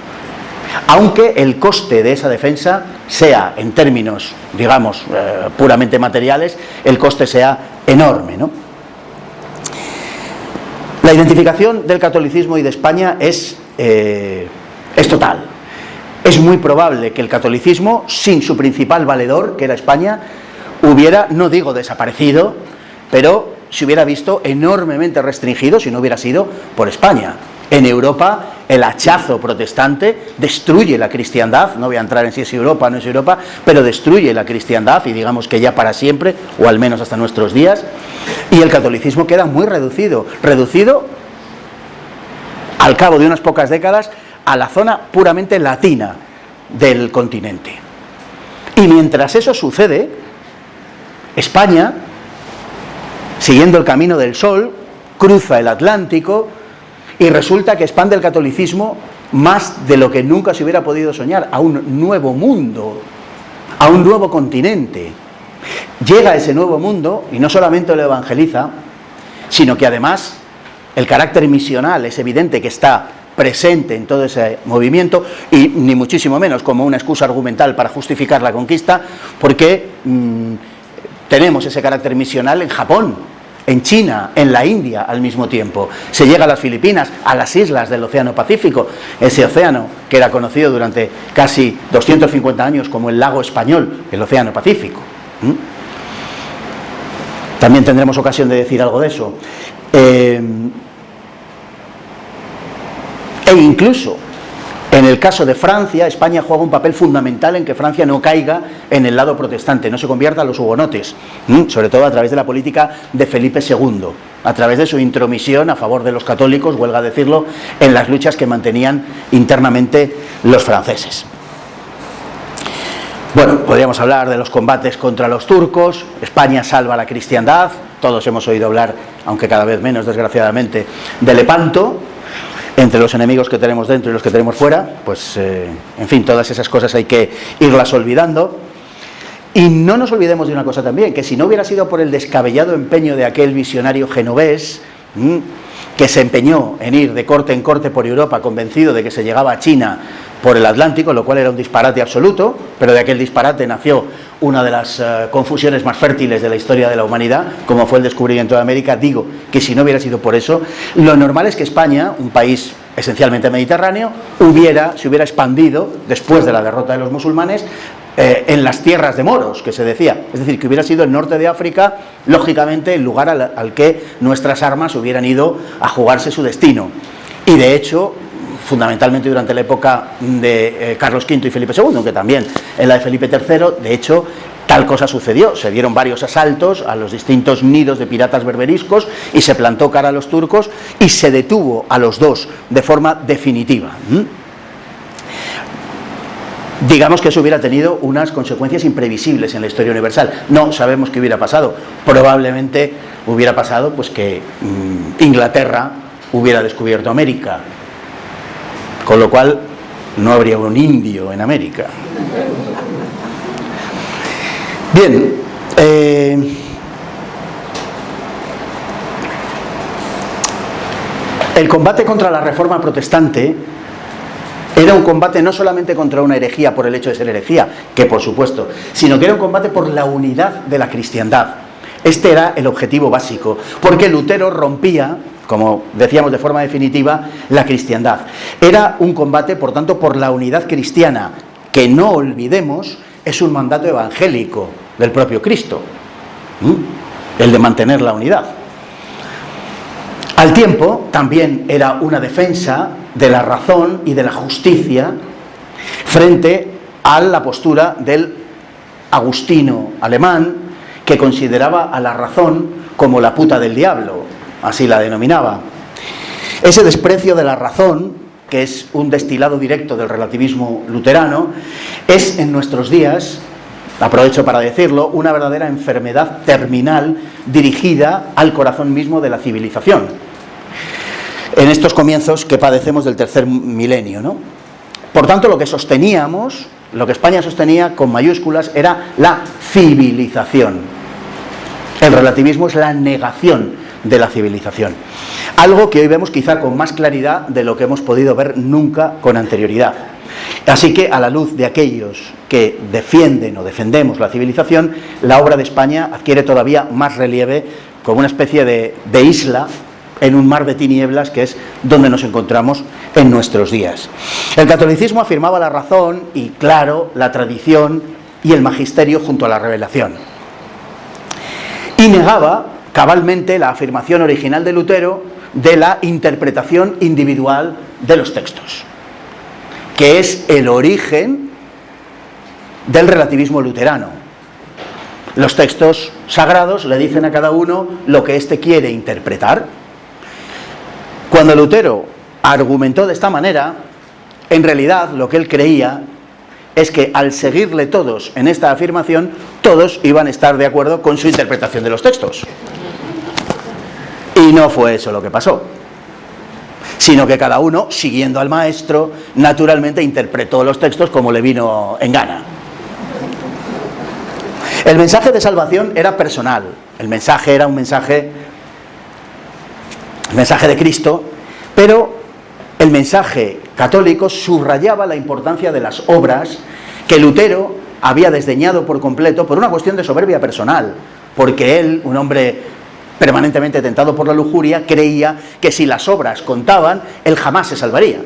aunque el coste de esa defensa sea, en términos, digamos, puramente materiales, el coste sea enorme, ¿no? La identificación del catolicismo y de España es total. Es muy probable que el catolicismo, sin su principal valedor, que era España, hubiera, no digo desaparecido, pero se hubiera visto enormemente restringido si no hubiera sido por España. En Europa, el hachazo protestante destruye la cristiandad, no voy a entrar en si es Europa o no es Europa, pero destruye la cristiandad, y digamos que ya para siempre, o al menos hasta nuestros días, y el catolicismo queda muy reducido al cabo de unas pocas décadas a la zona puramente latina del continente. Y mientras eso sucede, España, siguiendo el camino del sol, cruza el Atlántico y resulta que expande el catolicismo más de lo que nunca se hubiera podido soñar, a un nuevo mundo, a un nuevo continente. Llega a ese nuevo mundo y no solamente lo evangeliza, sino que además el carácter misional es evidente que está presente en todo ese movimiento, y ni muchísimo menos como una excusa argumental para justificar la conquista, porque tenemos ese carácter misional en Japón, en China, en la India al mismo tiempo. Se llega a las Filipinas, a las islas del Océano Pacífico, ese océano que era conocido durante casi 250 años como el lago español, el Océano Pacífico. También tendremos ocasión de decir algo de eso. E incluso en el caso de Francia, España juega un papel fundamental en que Francia no caiga en el lado protestante, no se convierta a los hugonotes, sobre todo a través de la política de Felipe II, a través de su intromisión a favor de los católicos, huelga decirlo, en las luchas que mantenían internamente los franceses. Bueno, podríamos hablar de los combates contra los turcos. España salva la cristiandad, todos hemos oído hablar, aunque cada vez menos desgraciadamente, de Lepanto. Entre los enemigos que tenemos dentro y los que tenemos fuera, pues, en fin, todas esas cosas hay que irlas olvidando. Y no nos olvidemos de una cosa también, que si no hubiera sido por el descabellado empeño de aquel visionario genovés, que se empeñó en ir de corte en corte por Europa, convencido de que se llegaba a China por el Atlántico, lo cual era un disparate absoluto, pero de aquel disparate nació una de las confusiones más fértiles de la historia de la humanidad, como fue el descubrimiento de América. Digo que si no hubiera sido por eso, lo normal es que España, un país esencialmente mediterráneo, se hubiera expandido, después de la derrota de los musulmanes, en las tierras de moros, que se decía. Es decir, que hubiera sido el norte de África, lógicamente, el lugar al que nuestras armas hubieran ido a jugarse su destino. Y de hecho, fundamentalmente durante la época de Carlos V y Felipe II, aunque también en la de Felipe III, de hecho, tal cosa sucedió. Se dieron varios asaltos a los distintos nidos de piratas berberiscos y se plantó cara a los turcos y se detuvo a los dos de forma definitiva. Digamos que eso hubiera tenido unas consecuencias imprevisibles en la historia universal. No sabemos qué hubiera pasado. Probablemente hubiera pasado pues que Inglaterra hubiera descubierto América, con lo cual no habría un indio en América. Bien, el combate contra la Reforma protestante era un combate no solamente contra una herejía por el hecho de ser herejía, que por supuesto, sino que era un combate por la unidad de la cristiandad. Este era el objetivo básico, porque Lutero rompía, como decíamos de forma definitiva, la cristiandad. Era un combate, por tanto, por la unidad cristiana, que no olvidemos, es un mandato evangélico del propio Cristo, el de mantener la unidad. Al tiempo, también era una defensa de la razón y de la justicia frente a la postura del agustino alemán, que consideraba a la razón como la puta del diablo, así la denominaba. Ese desprecio de la razón, que es un destilado directo del relativismo luterano, es en nuestros días, aprovecho para decirlo, una verdadera enfermedad terminal dirigida al corazón mismo de la civilización, en estos comienzos que padecemos del tercer milenio, ¿no? Por tanto, lo que sosteníamos, lo que España sostenía con mayúsculas, era la civilización. El relativismo es la negación de la civilización. Algo que hoy vemos quizá con más claridad de lo que hemos podido ver nunca con anterioridad. Así que, a la luz de aquellos que defienden o defendemos la civilización, la obra de España adquiere todavía más relieve como una especie de isla en un mar de tinieblas, que es donde nos encontramos en nuestros días. El catolicismo afirmaba la razón y, claro, la tradición y el magisterio junto a la revelación. Y negaba cabalmente la afirmación original de Lutero de la interpretación individual de los textos, que es el origen del relativismo luterano. Los textos sagrados le dicen a cada uno lo que éste quiere interpretar. Cuando Lutero argumentó de esta manera, en realidad lo que él creía es que al seguirle todos en esta afirmación, todos iban a estar de acuerdo con su interpretación de los textos. Y no fue eso lo que pasó, sino que cada uno, siguiendo al maestro, naturalmente interpretó los textos como le vino en gana. El mensaje de salvación era personal, el mensaje era un mensaje de Cristo, pero el mensaje católico subrayaba la importancia de las obras que Lutero había desdeñado por completo por una cuestión de soberbia personal, porque él, un hombre permanentemente tentado por la lujuria, creía que si las obras contaban, él jamás se salvaría.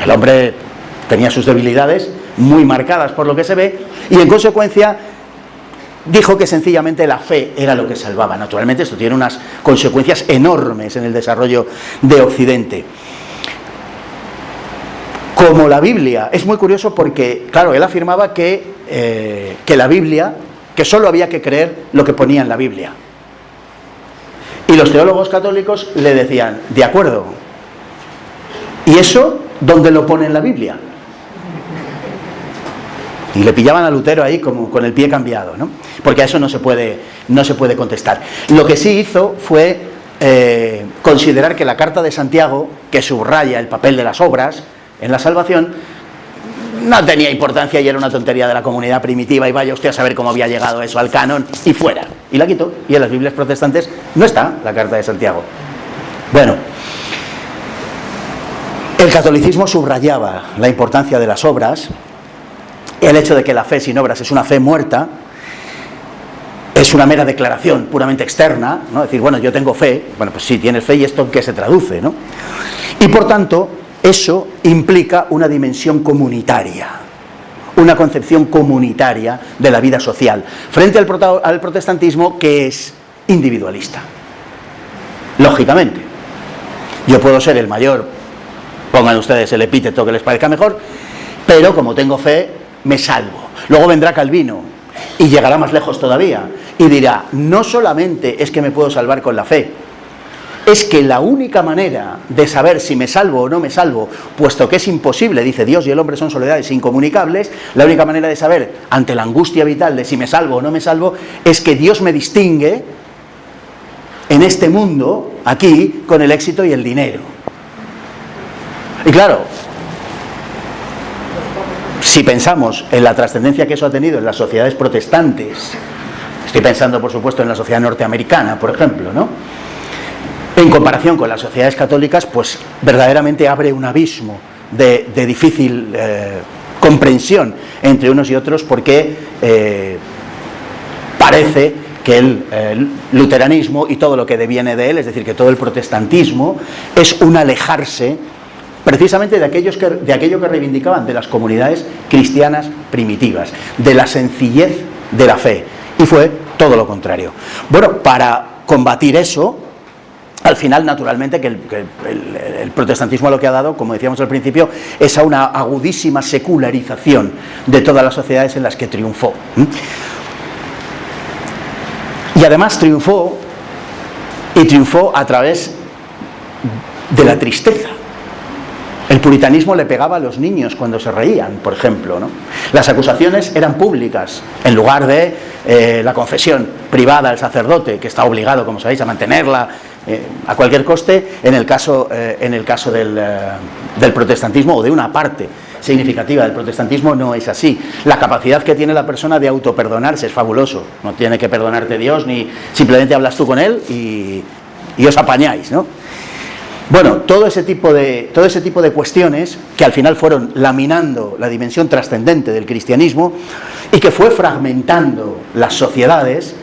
El hombre tenía sus debilidades muy marcadas por lo que se ve, y en consecuencia dijo que sencillamente la fe era lo que salvaba. Naturalmente esto tiene unas consecuencias enormes en el desarrollo de Occidente. Como la Biblia, es muy curioso porque, claro, él afirmaba que la Biblia, que solo había que creer lo que ponía en la Biblia. Y los teólogos católicos le decían, de acuerdo, ¿y eso dónde lo pone en la Biblia? Y le pillaban a Lutero ahí como con el pie cambiado, ¿no? Porque a eso no se puede contestar. Lo que sí hizo fue considerar que la Carta de Santiago, que subraya el papel de las obras en la salvación, no tenía importancia y era una tontería de la comunidad primitiva, y vaya usted a saber cómo había llegado eso al canon, y fuera. Y la quitó, y en las Biblias protestantes no está la Carta de Santiago. Bueno, el catolicismo subrayaba la importancia de las obras, el hecho de que la fe sin obras es una fe muerta, es una mera declaración puramente externa, ¿no? Decir, bueno, yo tengo fe, bueno, pues sí, tienes fe, y esto en qué se traduce, ¿no? Y por tanto, eso implica una dimensión comunitaria. una concepción comunitaria de la vida social, frente al protestantismo, que es individualista. Lógicamente, yo puedo ser el mayor, pongan ustedes el epíteto que les parezca mejor, pero como tengo fe, me salvo. Luego vendrá Calvino y llegará más lejos todavía y dirá, no solamente es que me puedo salvar con la fe, es que la única manera de saber si me salvo o no me salvo, puesto que es imposible, dice, Dios y el hombre son soledades incomunicables, la única manera de saber ante la angustia vital de si me salvo o no me salvo, es que Dios me distingue en este mundo, aquí, con el éxito y el dinero. Y claro, si pensamos en la trascendencia que eso ha tenido en las sociedades protestantes, estoy pensando por supuesto en la sociedad norteamericana, por ejemplo, ¿no?, en comparación con las sociedades católicas, pues verdaderamente abre un abismo de difícil comprensión entre unos y otros, porque parece que el luteranismo y todo lo que deviene de él, es decir, que todo el protestantismo, es un alejarse precisamente de aquello que reivindicaban de las comunidades cristianas primitivas, de la sencillez de la fe, y fue todo lo contrario. Bueno, para combatir eso, al final, naturalmente, que el protestantismo lo que ha dado, como decíamos al principio, es a una agudísima secularización de todas las sociedades en las que triunfó. Y además triunfó a través de la tristeza. El puritanismo le pegaba a los niños cuando se reían, por ejemplo, ¿no? Las acusaciones eran públicas, en lugar de la confesión privada al sacerdote, que está obligado, como sabéis, a mantenerla a cualquier coste. En el caso del protestantismo, o de una parte significativa del protestantismo, no es así. La capacidad que tiene la persona de autoperdonarse es fabuloso. No tiene que perdonarte Dios, ni simplemente hablas tú con él y os apañáis, ¿no? Bueno, todo ese tipo de cuestiones que al final fueron laminando la dimensión trascendente del cristianismo y que fue fragmentando las sociedades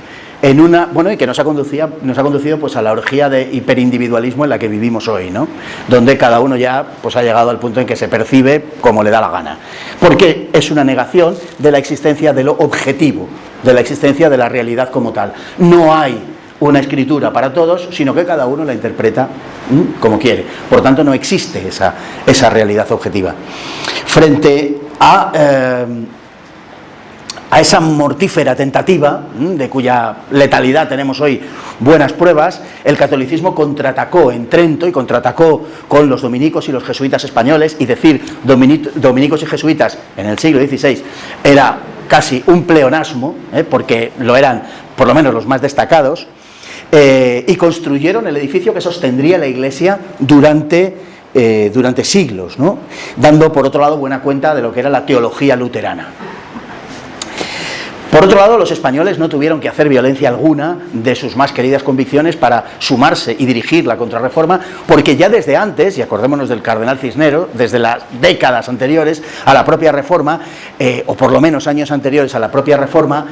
en una, bueno, y que nos ha conducido pues a la orgía de hiperindividualismo en la que vivimos hoy, ¿no? Donde cada uno ya pues ha llegado al punto en que se percibe como le da la gana, porque es una negación de la existencia de lo objetivo, de la existencia de la realidad como tal. No hay una escritura para todos, sino que cada uno la interpreta como quiere. Por tanto, no existe esa realidad objetiva. Frente a esa mortífera tentativa, de cuya letalidad tenemos hoy buenas pruebas, el catolicismo contraatacó en Trento y contraatacó con los dominicos y los jesuitas españoles, y decir dominicos y jesuitas en el siglo XVI era casi un pleonasmo, porque lo eran por lo menos los más destacados, y construyeron el edificio que sostendría la Iglesia durante siglos, ¿no?, dando por otro lado buena cuenta de lo que era la teología luterana. Por otro lado, los españoles no tuvieron que hacer violencia alguna de sus más queridas convicciones para sumarse y dirigir la contrarreforma, porque ya desde antes, y acordémonos del cardenal Cisneros, desde las décadas anteriores a la propia reforma, o por lo menos años anteriores a la propia reforma,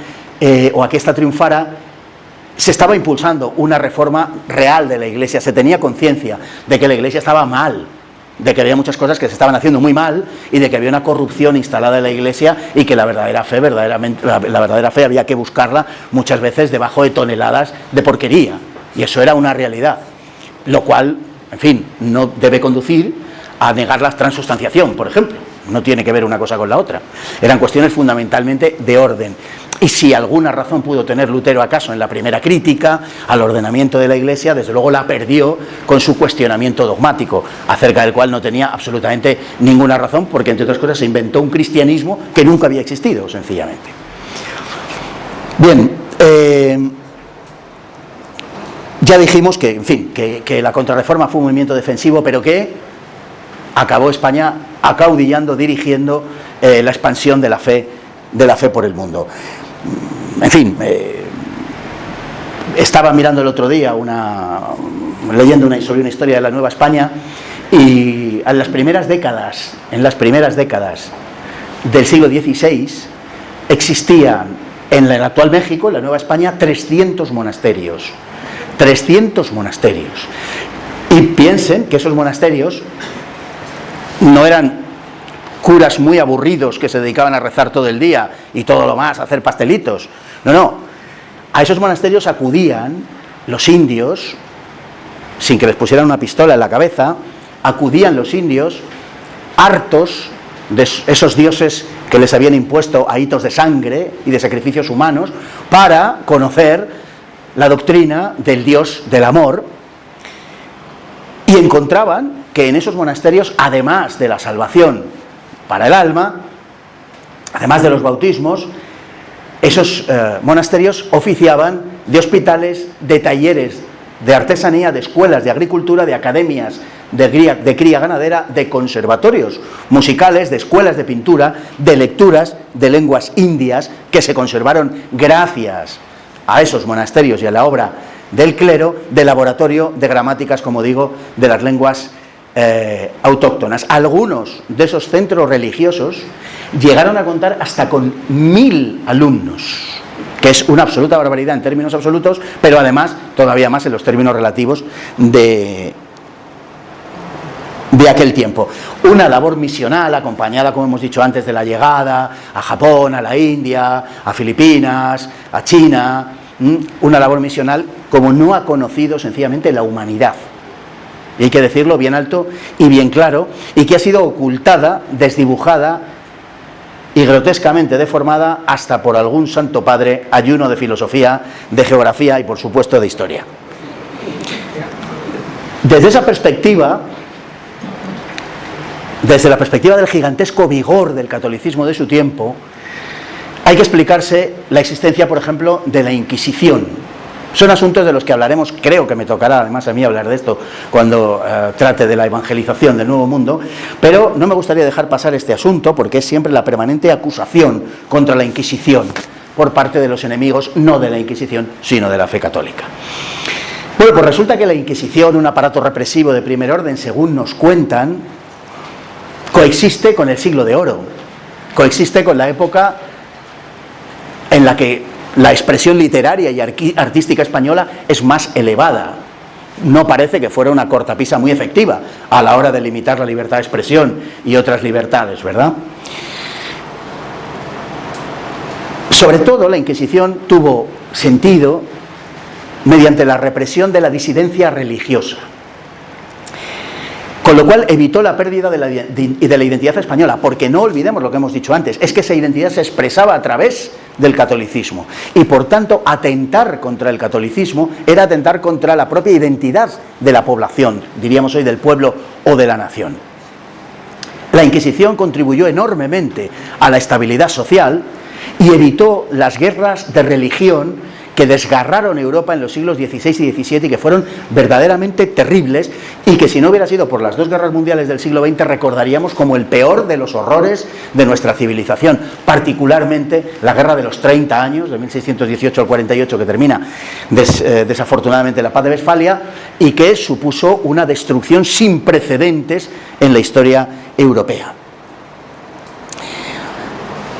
o a que ésta triunfara, se estaba impulsando una reforma real de la Iglesia. Se tenía conciencia de que la Iglesia estaba mal, de que había muchas cosas que se estaban haciendo muy mal, y de que había una corrupción instalada en la Iglesia, y que la verdadera fe había que buscarla muchas veces debajo de toneladas de porquería, y eso era una realidad, lo cual, en fin, no debe conducir a negar la transustanciación, por ejemplo. No tiene que ver una cosa con la otra. Eran cuestiones fundamentalmente de orden. Y si alguna razón pudo tener Lutero acaso en la primera crítica al ordenamiento de la Iglesia, desde luego la perdió con su cuestionamiento dogmático, acerca del cual no tenía absolutamente ninguna razón, porque entre otras cosas se inventó un cristianismo que nunca había existido, sencillamente. Bien, ya dijimos que, en fin, que la contrarreforma fue un movimiento defensivo, pero que acabó España acaudillando, dirigiendo la expansión de la fe por el mundo. En fin, estaba mirando el otro día leyendo sobre una historia de la Nueva España, y en las primeras décadas del siglo XVI existían en el actual México, en la Nueva España, 300 monasterios. 300 monasterios. Y piensen que esos monasterios no eran curas muy aburridos que se dedicaban a rezar todo el día y todo lo más, a hacer pastelitos. No, a esos monasterios acudían los indios, sin que les pusieran una pistola en la cabeza, acudían los indios hartos de esos dioses que les habían impuesto a hitos de sangre y de sacrificios humanos, para conocer la doctrina del Dios del amor, y encontraban que en esos monasterios, además de la salvación para el alma, además de los bautismos, esos monasterios oficiaban de hospitales, de talleres de artesanía, de escuelas de agricultura, de academias de cría ganadera, de conservatorios musicales, de escuelas de pintura, de lecturas de lenguas indias que se conservaron gracias a esos monasterios y a la obra del clero, de laboratorio de gramáticas, como digo, de las lenguas autóctonas. Algunos de esos centros religiosos llegaron a contar hasta con 1000 alumnos, que es una absoluta barbaridad en términos absolutos, pero además todavía más en los términos relativos de aquel tiempo. Una labor misional acompañada, como hemos dicho antes, de la llegada a Japón, a la India, a Filipinas, a China, una labor misional como no ha conocido sencillamente la humanidad. Y hay que decirlo bien alto y bien claro, y que ha sido ocultada, desdibujada y grotescamente deformada hasta por algún santo padre ayuno de filosofía, de geografía y por supuesto de historia. Desde esa perspectiva, desde la perspectiva del gigantesco vigor del catolicismo de su tiempo, hay que explicarse la existencia, por ejemplo, de la Inquisición. Son asuntos de los que hablaremos, creo que me tocará además a mí hablar de esto cuando trate de la evangelización del Nuevo Mundo, pero no me gustaría dejar pasar este asunto porque es siempre la permanente acusación contra la Inquisición por parte de los enemigos, no de la Inquisición, sino de la fe católica. Bueno, pues resulta que la Inquisición, un aparato represivo de primer orden, según nos cuentan, coexiste con el siglo de oro, coexiste con la época en la que la expresión literaria y artística española es más elevada. No parece que fuera una cortapisa muy efectiva a la hora de limitar la libertad de expresión y otras libertades, ¿verdad? Sobre todo, la Inquisición tuvo sentido mediante la represión de la disidencia religiosa, con lo cual evitó la pérdida de la identidad española, porque no olvidemos lo que hemos dicho antes, es que esa identidad se expresaba a través del catolicismo, y por tanto atentar contra el catolicismo era atentar contra la propia identidad de la población, diríamos hoy del pueblo o de la nación. La Inquisición contribuyó enormemente a la estabilidad social y evitó las guerras de religión que desgarraron Europa en los siglos XVI y XVII y que fueron verdaderamente terribles, y que si no hubiera sido por las dos guerras mundiales del siglo XX recordaríamos como el peor de los horrores de nuestra civilización, particularmente la guerra de los 30 años, de 1618 al 48, que termina desafortunadamente la paz de Westfalia, y que supuso una destrucción sin precedentes en la historia europea.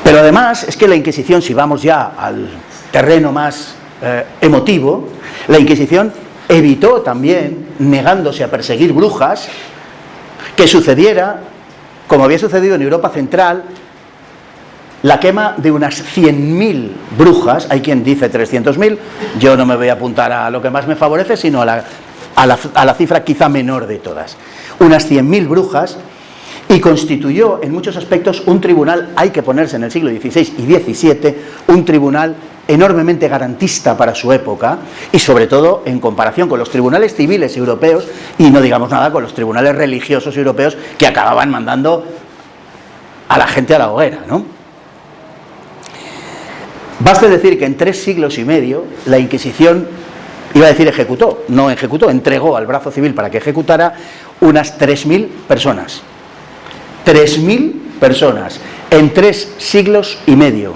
Pero además es que la Inquisición, si vamos ya al terreno más emotivo, la Inquisición evitó también, negándose a perseguir brujas, que sucediera, como había sucedido en Europa Central, la quema de unas 100.000 brujas. Hay quien dice 300.000, yo no me voy a apuntar a lo que más me favorece, sino a la cifra quizá menor de todas. Unas 100.000 brujas, y constituyó en muchos aspectos un tribunal, hay que ponerse en el siglo XVI y XVII, un tribunal enormemente garantista para su época, y sobre todo en comparación con los tribunales civiles europeos, y no digamos nada con los tribunales religiosos europeos que acababan mandando a la gente a la hoguera, ¿no? Baste decir que en 3 siglos y medio la Inquisición, iba a decir ejecutó, no ejecutó, entregó al brazo civil para que ejecutara unas 3.000 personas. 3.000 personas en 3 siglos y medio.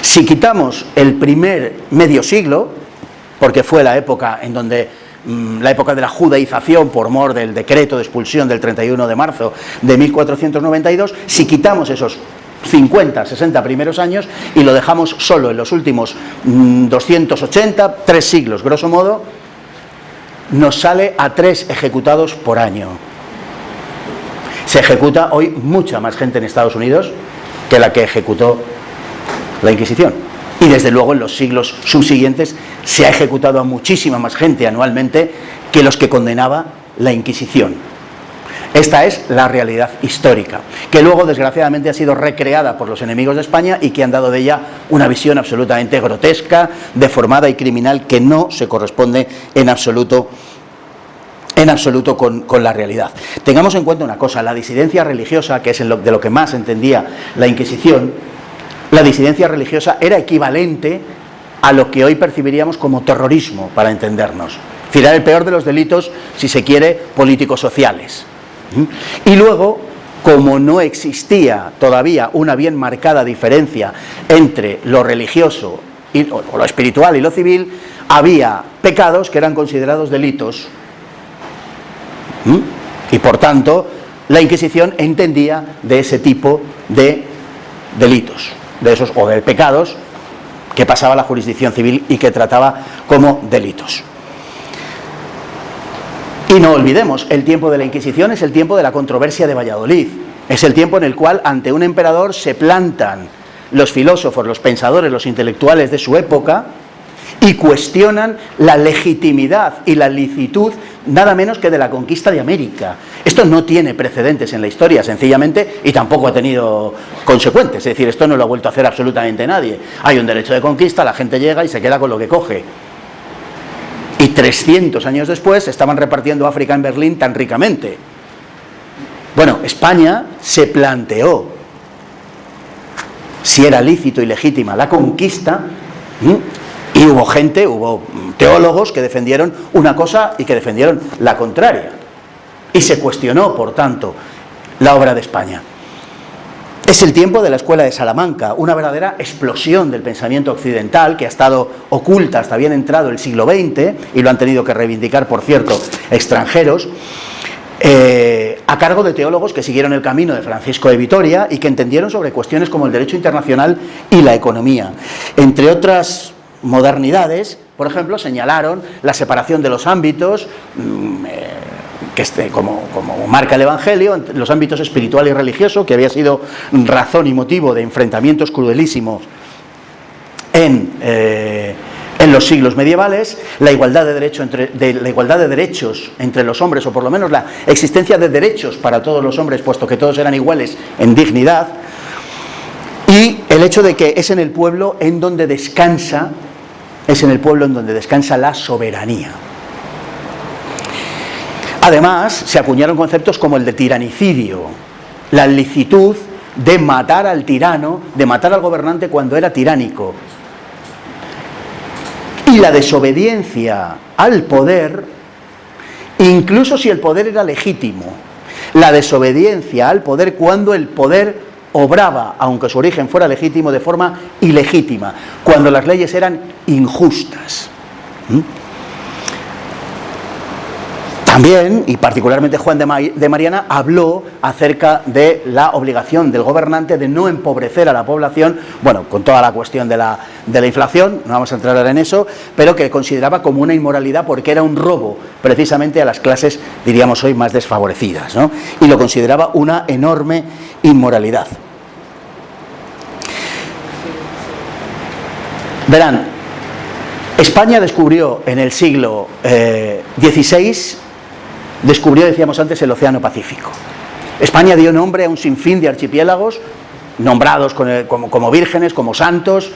Si quitamos el primer medio siglo, porque fue la época en donde la época de la judaización por mor del decreto de expulsión del 31 de marzo de 1492, si quitamos esos 50, 60 primeros años y lo dejamos solo en los últimos 280, 3 siglos grosso modo, nos sale a 3 ejecutados por año. Se ejecuta hoy mucha más gente en Estados Unidos que la que ejecutó la Inquisición. Y desde luego en los siglos subsiguientes se ha ejecutado a muchísima más gente anualmente que los que condenaba la Inquisición. Esta es la realidad histórica, que luego desgraciadamente ha sido recreada por los enemigos de España y que han dado de ella una visión absolutamente grotesca, deformada y criminal que no se corresponde en absoluto con la realidad. Tengamos en cuenta una cosa: la disidencia religiosa, que es de lo que más entendía la Inquisición, la disidencia religiosa era equivalente a lo que hoy percibiríamos como terrorismo, para entendernos. Es decir, era el peor de los delitos, si se quiere, políticos sociales. Y luego, como no existía todavía una bien marcada diferencia entre lo religioso o lo espiritual y lo civil, había pecados que eran considerados delitos. Y por tanto, la Inquisición entendía de ese tipo de delitos, de esos o de pecados que pasaba a la jurisdicción civil y que trataba como delitos. Y no olvidemos, el tiempo de la Inquisición es el tiempo de la controversia de Valladolid. Es el tiempo en el cual ante un emperador se plantan los filósofos, los pensadores, los intelectuales de su época y cuestionan la legitimidad y la licitud nada menos que de la conquista de América. Esto no tiene precedentes en la historia, sencillamente, y tampoco ha tenido consecuentes. Es decir, esto no lo ha vuelto a hacer absolutamente nadie. Hay un derecho de conquista, la gente llega y se queda con lo que coge. Y 300 años después estaban repartiendo África en Berlín tan ricamente. Bueno, España se planteó si era lícito y legítima la conquista, y hubo teólogos que defendieron una cosa y que defendieron la contraria. Y se cuestionó, por tanto, la obra de España. Es el tiempo de la Escuela de Salamanca, una verdadera explosión del pensamiento occidental que ha estado oculta hasta bien entrado el siglo XX, y lo han tenido que reivindicar, por cierto, extranjeros, a cargo de teólogos que siguieron el camino de Francisco de Vitoria y que entendieron sobre cuestiones como el derecho internacional y la economía. Entre otras modernidades, por ejemplo, señalaron la separación de los ámbitos, como marca el Evangelio, los ámbitos espiritual y religioso, que había sido razón y motivo de enfrentamientos crudelísimos en los siglos medievales, la igualdad de derechos entre los hombres, o por lo menos la existencia de derechos para todos los hombres, puesto que todos eran iguales en dignidad, y el hecho de que es en el pueblo en donde descansa la soberanía. Además, se acuñaron conceptos como el de tiranicidio, la licitud de matar al tirano, de matar al gobernante cuando era tiránico, y la desobediencia al poder, incluso si el poder era legítimo, la desobediencia al poder cuando el poder obraba, aunque su origen fuera legítimo, de forma ilegítima, cuando las leyes eran injustas. También, y particularmente Juan de Mariana, habló acerca de la obligación del gobernante de no empobrecer a la población, bueno, con toda la cuestión de la inflación, no vamos a entrar ahora en eso, pero que consideraba como una inmoralidad porque era un robo precisamente a las clases, diríamos hoy, más desfavorecidas, ¿no? Y lo consideraba una enorme inmoralidad. Verán, España descubrió en el siglo XVI, decíamos antes, el Océano Pacífico. España dio nombre a un sinfín de archipiélagos, nombrados como vírgenes, como santos,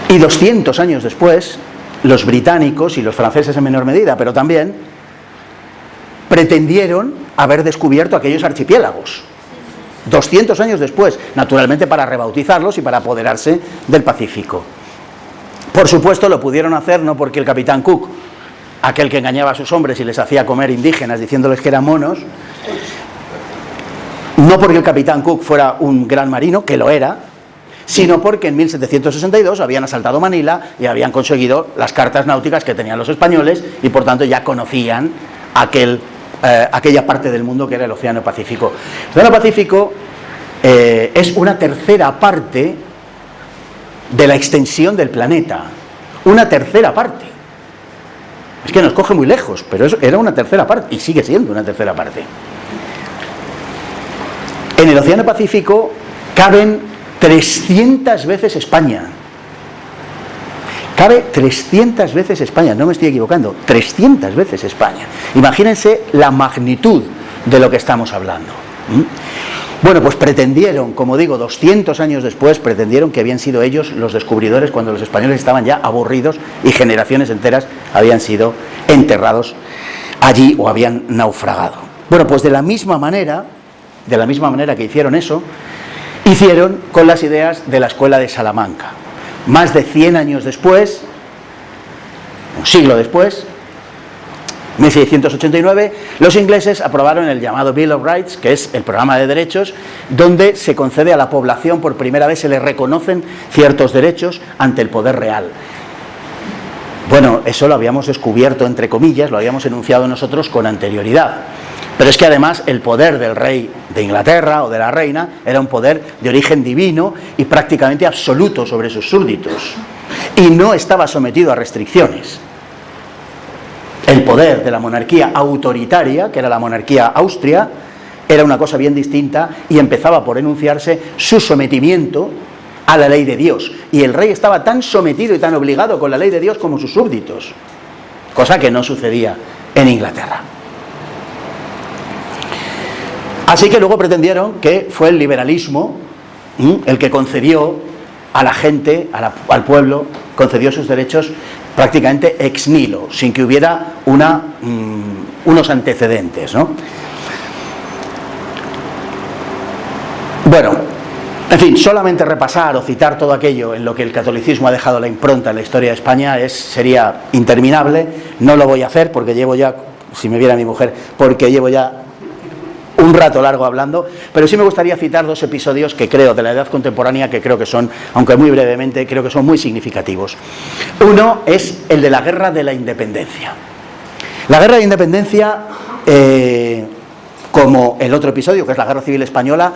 y 200 años después, los británicos y los franceses en menor medida, pero también, pretendieron haber descubierto aquellos archipiélagos. 200 años después, naturalmente para rebautizarlos y para apoderarse del Pacífico. Por supuesto lo pudieron hacer no porque el capitán Cook, aquel que engañaba a sus hombres y les hacía comer indígenas diciéndoles que eran monos, no porque el capitán Cook fuera un gran marino, que lo era, sino porque en 1762 habían asaltado Manila y habían conseguido las cartas náuticas que tenían los españoles y por tanto ya conocían aquella parte del mundo que era el Océano Pacífico. El Océano Pacífico es una tercera parte de la extensión del planeta, una tercera parte. Es que nos coge muy lejos, pero eso era una tercera parte, y sigue siendo una tercera parte. En el Océano Pacífico caben 300 veces España. Cabe 300 veces España, no me estoy equivocando, 300 veces España. Imagínense la magnitud de lo que estamos hablando. Bueno, pues pretendieron, como digo, 200 años después, pretendieron que habían sido ellos los descubridores cuando los españoles estaban ya aburridos y generaciones enteras habían sido enterrados allí o habían naufragado. Bueno, pues de la misma manera que hicieron eso, hicieron con las ideas de la Escuela de Salamanca. Más de 100 años después, un siglo después, 1689, los ingleses aprobaron el llamado Bill of Rights, que es el programa de derechos, donde se concede a la población, por primera vez se le reconocen ciertos derechos ante el poder real. Bueno, eso lo habíamos descubierto, entre comillas, lo habíamos enunciado nosotros con anterioridad. Pero es que además el poder del rey de Inglaterra o de la reina era un poder de origen divino y prácticamente absoluto sobre sus súbditos. Y no estaba sometido a restricciones. El poder de la monarquía autoritaria, que era la monarquía austria, era una cosa bien distinta y empezaba por enunciarse su sometimiento a la ley de Dios. Y el rey estaba tan sometido y tan obligado con la ley de Dios como sus súbditos, cosa que no sucedía en Inglaterra. Así que luego pretendieron que fue el liberalismo el que concedió a la gente, al pueblo, concedió sus derechos prácticamente ex nihilo, sin que hubiera unos antecedentes, ¿no? Bueno, en fin, solamente repasar o citar todo aquello en lo que el catolicismo ha dejado la impronta en la historia de España sería interminable. No lo voy a hacer porque llevo ya, si me viera mi mujer, porque llevo ya un rato largo hablando, pero sí me gustaría citar dos episodios que creo, de la edad contemporánea, que creo que son, aunque muy brevemente, creo que son muy significativos. Uno es el de la Guerra de la Independencia. La Guerra de Independencia, como el otro episodio, que es la Guerra Civil Española,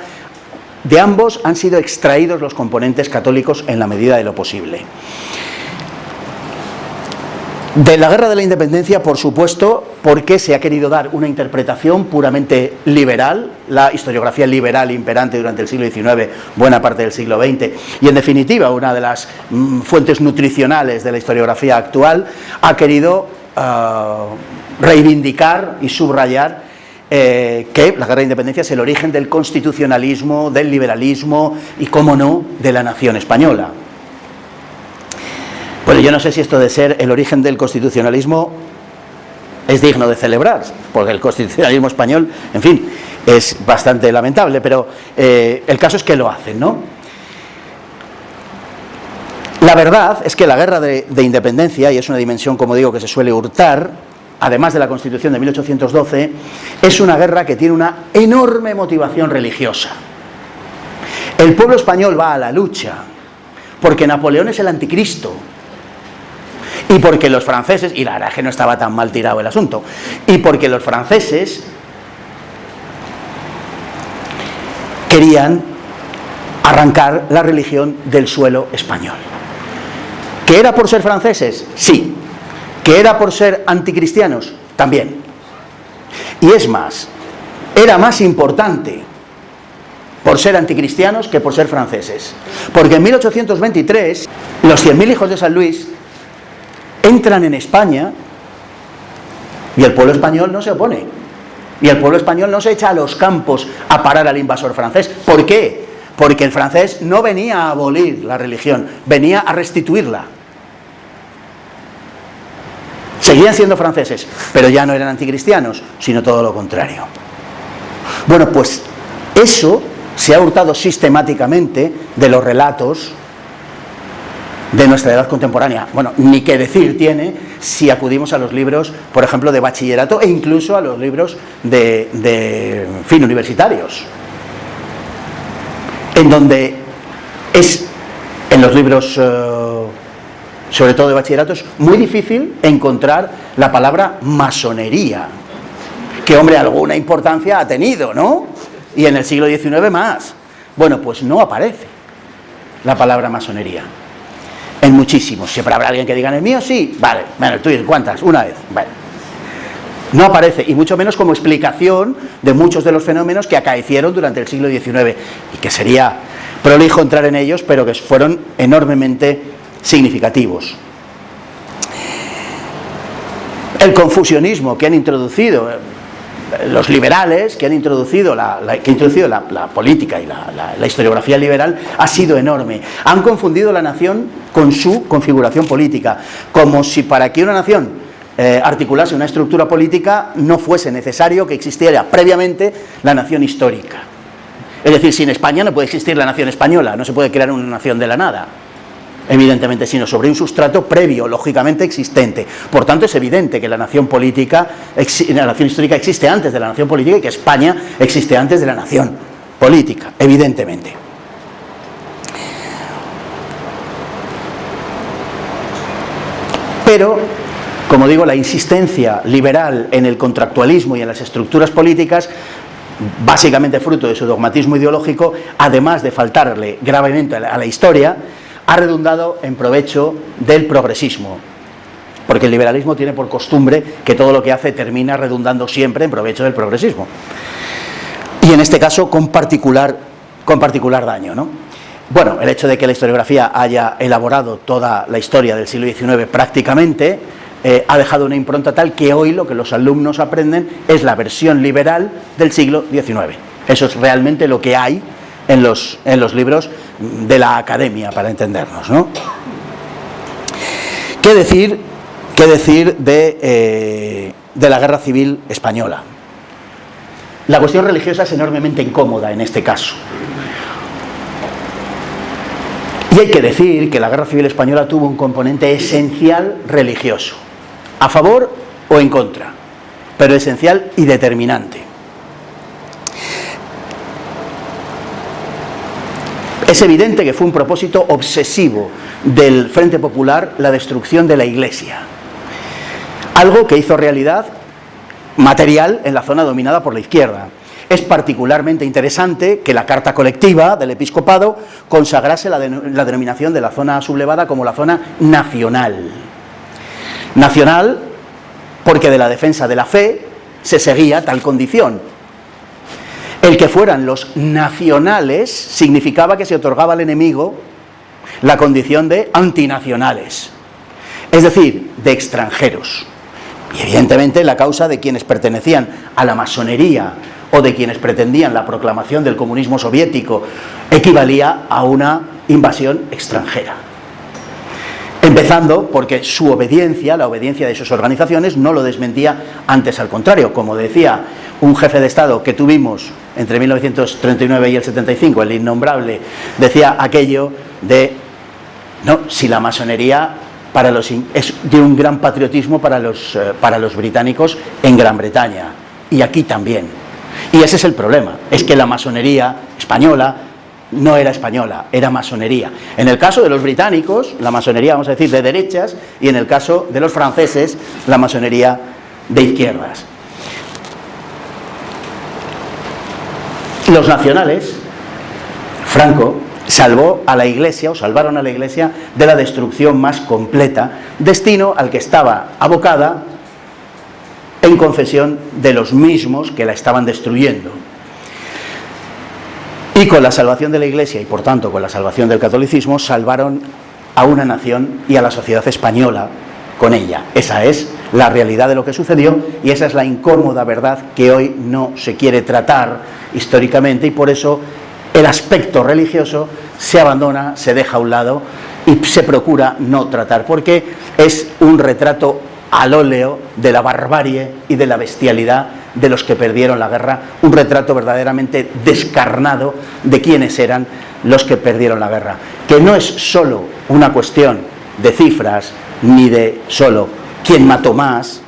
de ambos han sido extraídos los componentes católicos en la medida de lo posible. De la Guerra de la Independencia, por supuesto, porque se ha querido dar una interpretación puramente liberal, la historiografía liberal imperante durante el siglo XIX, buena parte del siglo XX, y en definitiva una de las fuentes nutricionales de la historiografía actual, ha querido reivindicar y subrayar que la Guerra de Independencia es el origen del constitucionalismo, del liberalismo y, cómo no, de la nación española. Bueno, yo no sé si esto de ser el origen del constitucionalismo es digno de celebrar, porque el constitucionalismo español, en fin, es bastante lamentable, pero el caso es que lo hacen, ¿no? La verdad es que la Guerra de Independencia, y es una dimensión, como digo, que se suele hurtar, además de la Constitución de 1812, es una guerra que tiene una enorme motivación religiosa. El pueblo español va a la lucha porque Napoleón es el anticristo, y porque los franceses, y la verdad es que no estaba tan mal tirado el asunto, y porque los franceses querían arrancar la religión del suelo español. ¿Que era por ser franceses? Sí. ¿Que era por ser anticristianos? También. Y es más, era más importante por ser anticristianos que por ser franceses. Porque en 1823, los 100.000 hijos de San Luis entran en España y el pueblo español no se opone. Y el pueblo español no se echa a los campos a parar al invasor francés. ¿Por qué? Porque el francés no venía a abolir la religión, venía a restituirla. Seguían siendo franceses, pero ya no eran anticristianos, sino todo lo contrario. Bueno, pues eso se ha hurtado sistemáticamente de los relatos de nuestra edad contemporánea. Bueno, ni qué decir tiene si acudimos a los libros, por ejemplo, de bachillerato e incluso a los libros de fin, universitarios, en donde es, en los libros sobre todo de bachillerato, es muy difícil encontrar la palabra masonería, que, hombre, alguna importancia ha tenido, ¿no? Y en el siglo XIX más. Bueno, pues no aparece la palabra masonería. En muchísimos. Siempre habrá alguien que diga, en el mío sí, vale, bueno, el tuyo, ¿cuántas? Una vez, vale. No aparece, y mucho menos como explicación de muchos de los fenómenos que acaecieron durante el siglo XIX, y que sería prolijo entrar en ellos, pero que fueron enormemente significativos. El confusionismo que han introducido los liberales, que han introducido la política y la historiografía liberal, ha sido enorme. Han confundido la nación con su configuración política, como si para que una nación articulase una estructura política no fuese necesario que existiera previamente la nación histórica. Es decir, sin España no puede existir la nación española, no se puede crear una nación de la nada, evidentemente, sino sobre un sustrato previo, lógicamente existente. Por tanto, es evidente que la nación política, la nación histórica existe antes de la nación política, y que España existe antes de la nación política, evidentemente. Pero, como digo, la insistencia liberal en el contractualismo y en las estructuras políticas, básicamente fruto de su dogmatismo ideológico, además de faltarle gravemente a la historia, ha redundado en provecho del progresismo, porque el liberalismo tiene por costumbre que todo lo que hace termina redundando siempre en provecho del progresismo, y en este caso con particular daño, ¿no? Bueno, el hecho de que la historiografía haya elaborado toda la historia del siglo XIX prácticamente ha dejado una impronta tal que hoy lo que los alumnos aprenden es la versión liberal del siglo XIX. Eso es realmente lo que hay en los libros de la academia, para entendernos, ¿no? ¿Qué decir de la Guerra Civil Española? La cuestión religiosa es enormemente incómoda en este caso. Y hay que decir que la Guerra Civil Española tuvo un componente esencial religioso, a favor o en contra, pero esencial y determinante. Es evidente que fue un propósito obsesivo del Frente Popular la destrucción de la Iglesia, algo que hizo realidad material en la zona dominada por la izquierda. Es particularmente interesante que la carta colectiva del episcopado consagrase la denominación de la zona sublevada como la zona nacional. Nacional porque de la defensa de la fe se seguía tal condición. El que fueran los nacionales significaba que se otorgaba al enemigo la condición de antinacionales, es decir, de extranjeros. Y evidentemente la causa de quienes pertenecían a la masonería o de quienes pretendían la proclamación del comunismo soviético equivalía a una invasión extranjera. Empezando porque su obediencia, la obediencia de sus organizaciones, no lo desmentía, antes al contrario. Como decía un jefe de Estado que tuvimos entre 1939 y el 75, el innombrable, decía aquello de, no, si la masonería es de un gran patriotismo para los británicos en Gran Bretaña, y aquí también. Y ese es el problema, es que la masonería española no era española, era masonería. En el caso de los británicos, la masonería, vamos a decir, de derechas, y en el caso de los franceses, la masonería de izquierdas. Los nacionales, Franco salvó a la Iglesia, o salvaron a la Iglesia, de la destrucción más completa, destino al que estaba abocada en confesión de los mismos que la estaban destruyendo. Y con la salvación de la Iglesia, y por tanto con la salvación del catolicismo, salvaron a una nación y a la sociedad española con ella. Esa es la realidad de lo que sucedió, y esa es la incómoda verdad que hoy no se quiere tratar históricamente, y por eso el aspecto religioso se abandona, se deja a un lado y se procura no tratar, porque es un retrato al óleo de la barbarie y de la bestialidad de los que perdieron la guerra, un retrato verdaderamente descarnado de quiénes eran los que perdieron la guerra, que no es solo una cuestión de cifras, ni de solo quién mató más,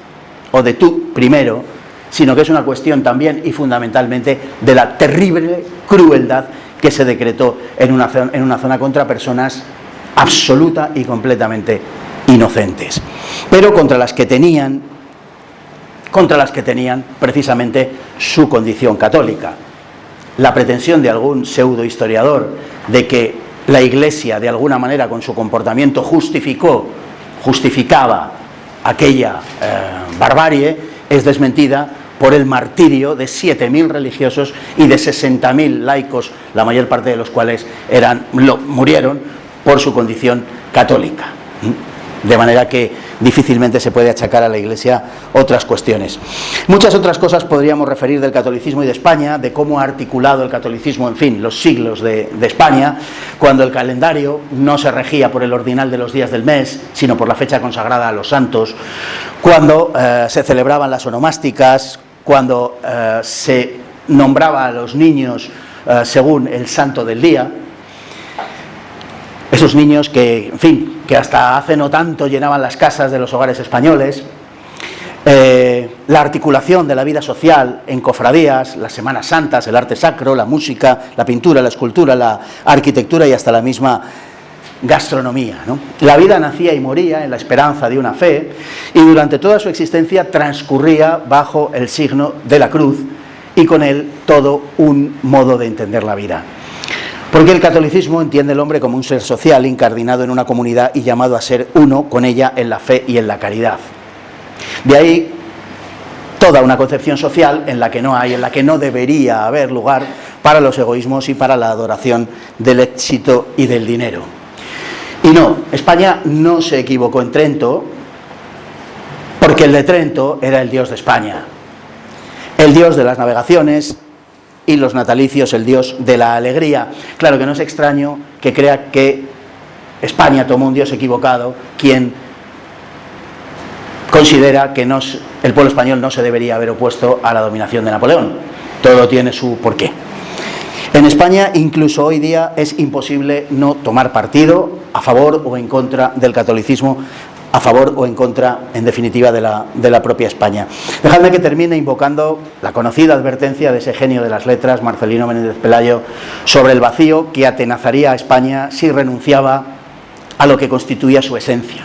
o de tú primero, sino que es una cuestión también y fundamentalmente de la terrible crueldad que se decretó en una zona contra personas absoluta y completamente inocentes, pero contra las que tenían precisamente su condición católica. La pretensión de algún pseudo historiador de que la Iglesia de alguna manera con su comportamiento justificaba aquella barbarie, es desmentida por el martirio de 7.000 religiosos y de 60.000 laicos, la mayor parte de los cuales murieron por su condición católica. De manera que difícilmente se puede achacar a la Iglesia otras cuestiones. Muchas otras cosas podríamos referir del catolicismo y de España, de cómo ha articulado el catolicismo, en fin, los siglos de España, cuando el calendario no se regía por el ordinal de los días del mes, sino por la fecha consagrada a los santos, cuando se celebraban las onomásticas, cuando se nombraba a los niños según el santo del día. Esos niños que, en fin, que hasta hace no tanto llenaban las casas de los hogares españoles, la articulación de la vida social en cofradías, las Semanas Santas, el arte sacro, la música, la pintura, la escultura, la arquitectura y hasta la misma gastronomía, ¿no? La vida nacía y moría en la esperanza de una fe y durante toda su existencia transcurría bajo el signo de la cruz y con él todo un modo de entender la vida. Porque el catolicismo entiende al hombre como un ser social incardinado en una comunidad y llamado a ser uno con ella en la fe y en la caridad. De ahí toda una concepción social en la que no debería haber lugar para los egoísmos y para la adoración del éxito y del dinero. Y no, España no se equivocó en Trento, porque el de Trento era el Dios de España, el Dios de las navegaciones y los natalicios, el Dios de la alegría. Claro que no es extraño que crea que España tomó un Dios equivocado, quien considera que el pueblo español no se debería haber opuesto a la dominación de Napoleón. Todo tiene su porqué. En España, incluso hoy día, es imposible no tomar partido a favor o en contra del catolicismo, a favor o en contra, en definitiva, de la propia España. Dejadme que termine invocando la conocida advertencia de ese genio de las letras, Marcelino Menéndez Pelayo, sobre el vacío que atenazaría a España si renunciaba a lo que constituía su esencia.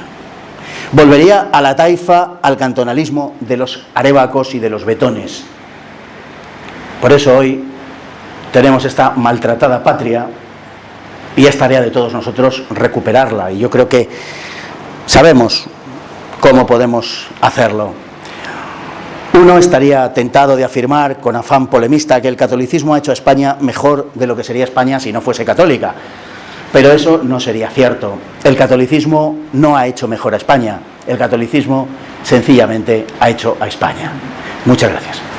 Volvería a la taifa, al cantonalismo de los arébacos y de los betones. Por eso hoy tenemos esta maltratada patria y es tarea de todos nosotros recuperarla, y yo creo que sabemos cómo podemos hacerlo. Uno estaría tentado de afirmar con afán polemista que el catolicismo ha hecho a España mejor de lo que sería España si no fuese católica, pero eso no sería cierto. El catolicismo no ha hecho mejor a España, el catolicismo sencillamente ha hecho a España. Muchas gracias.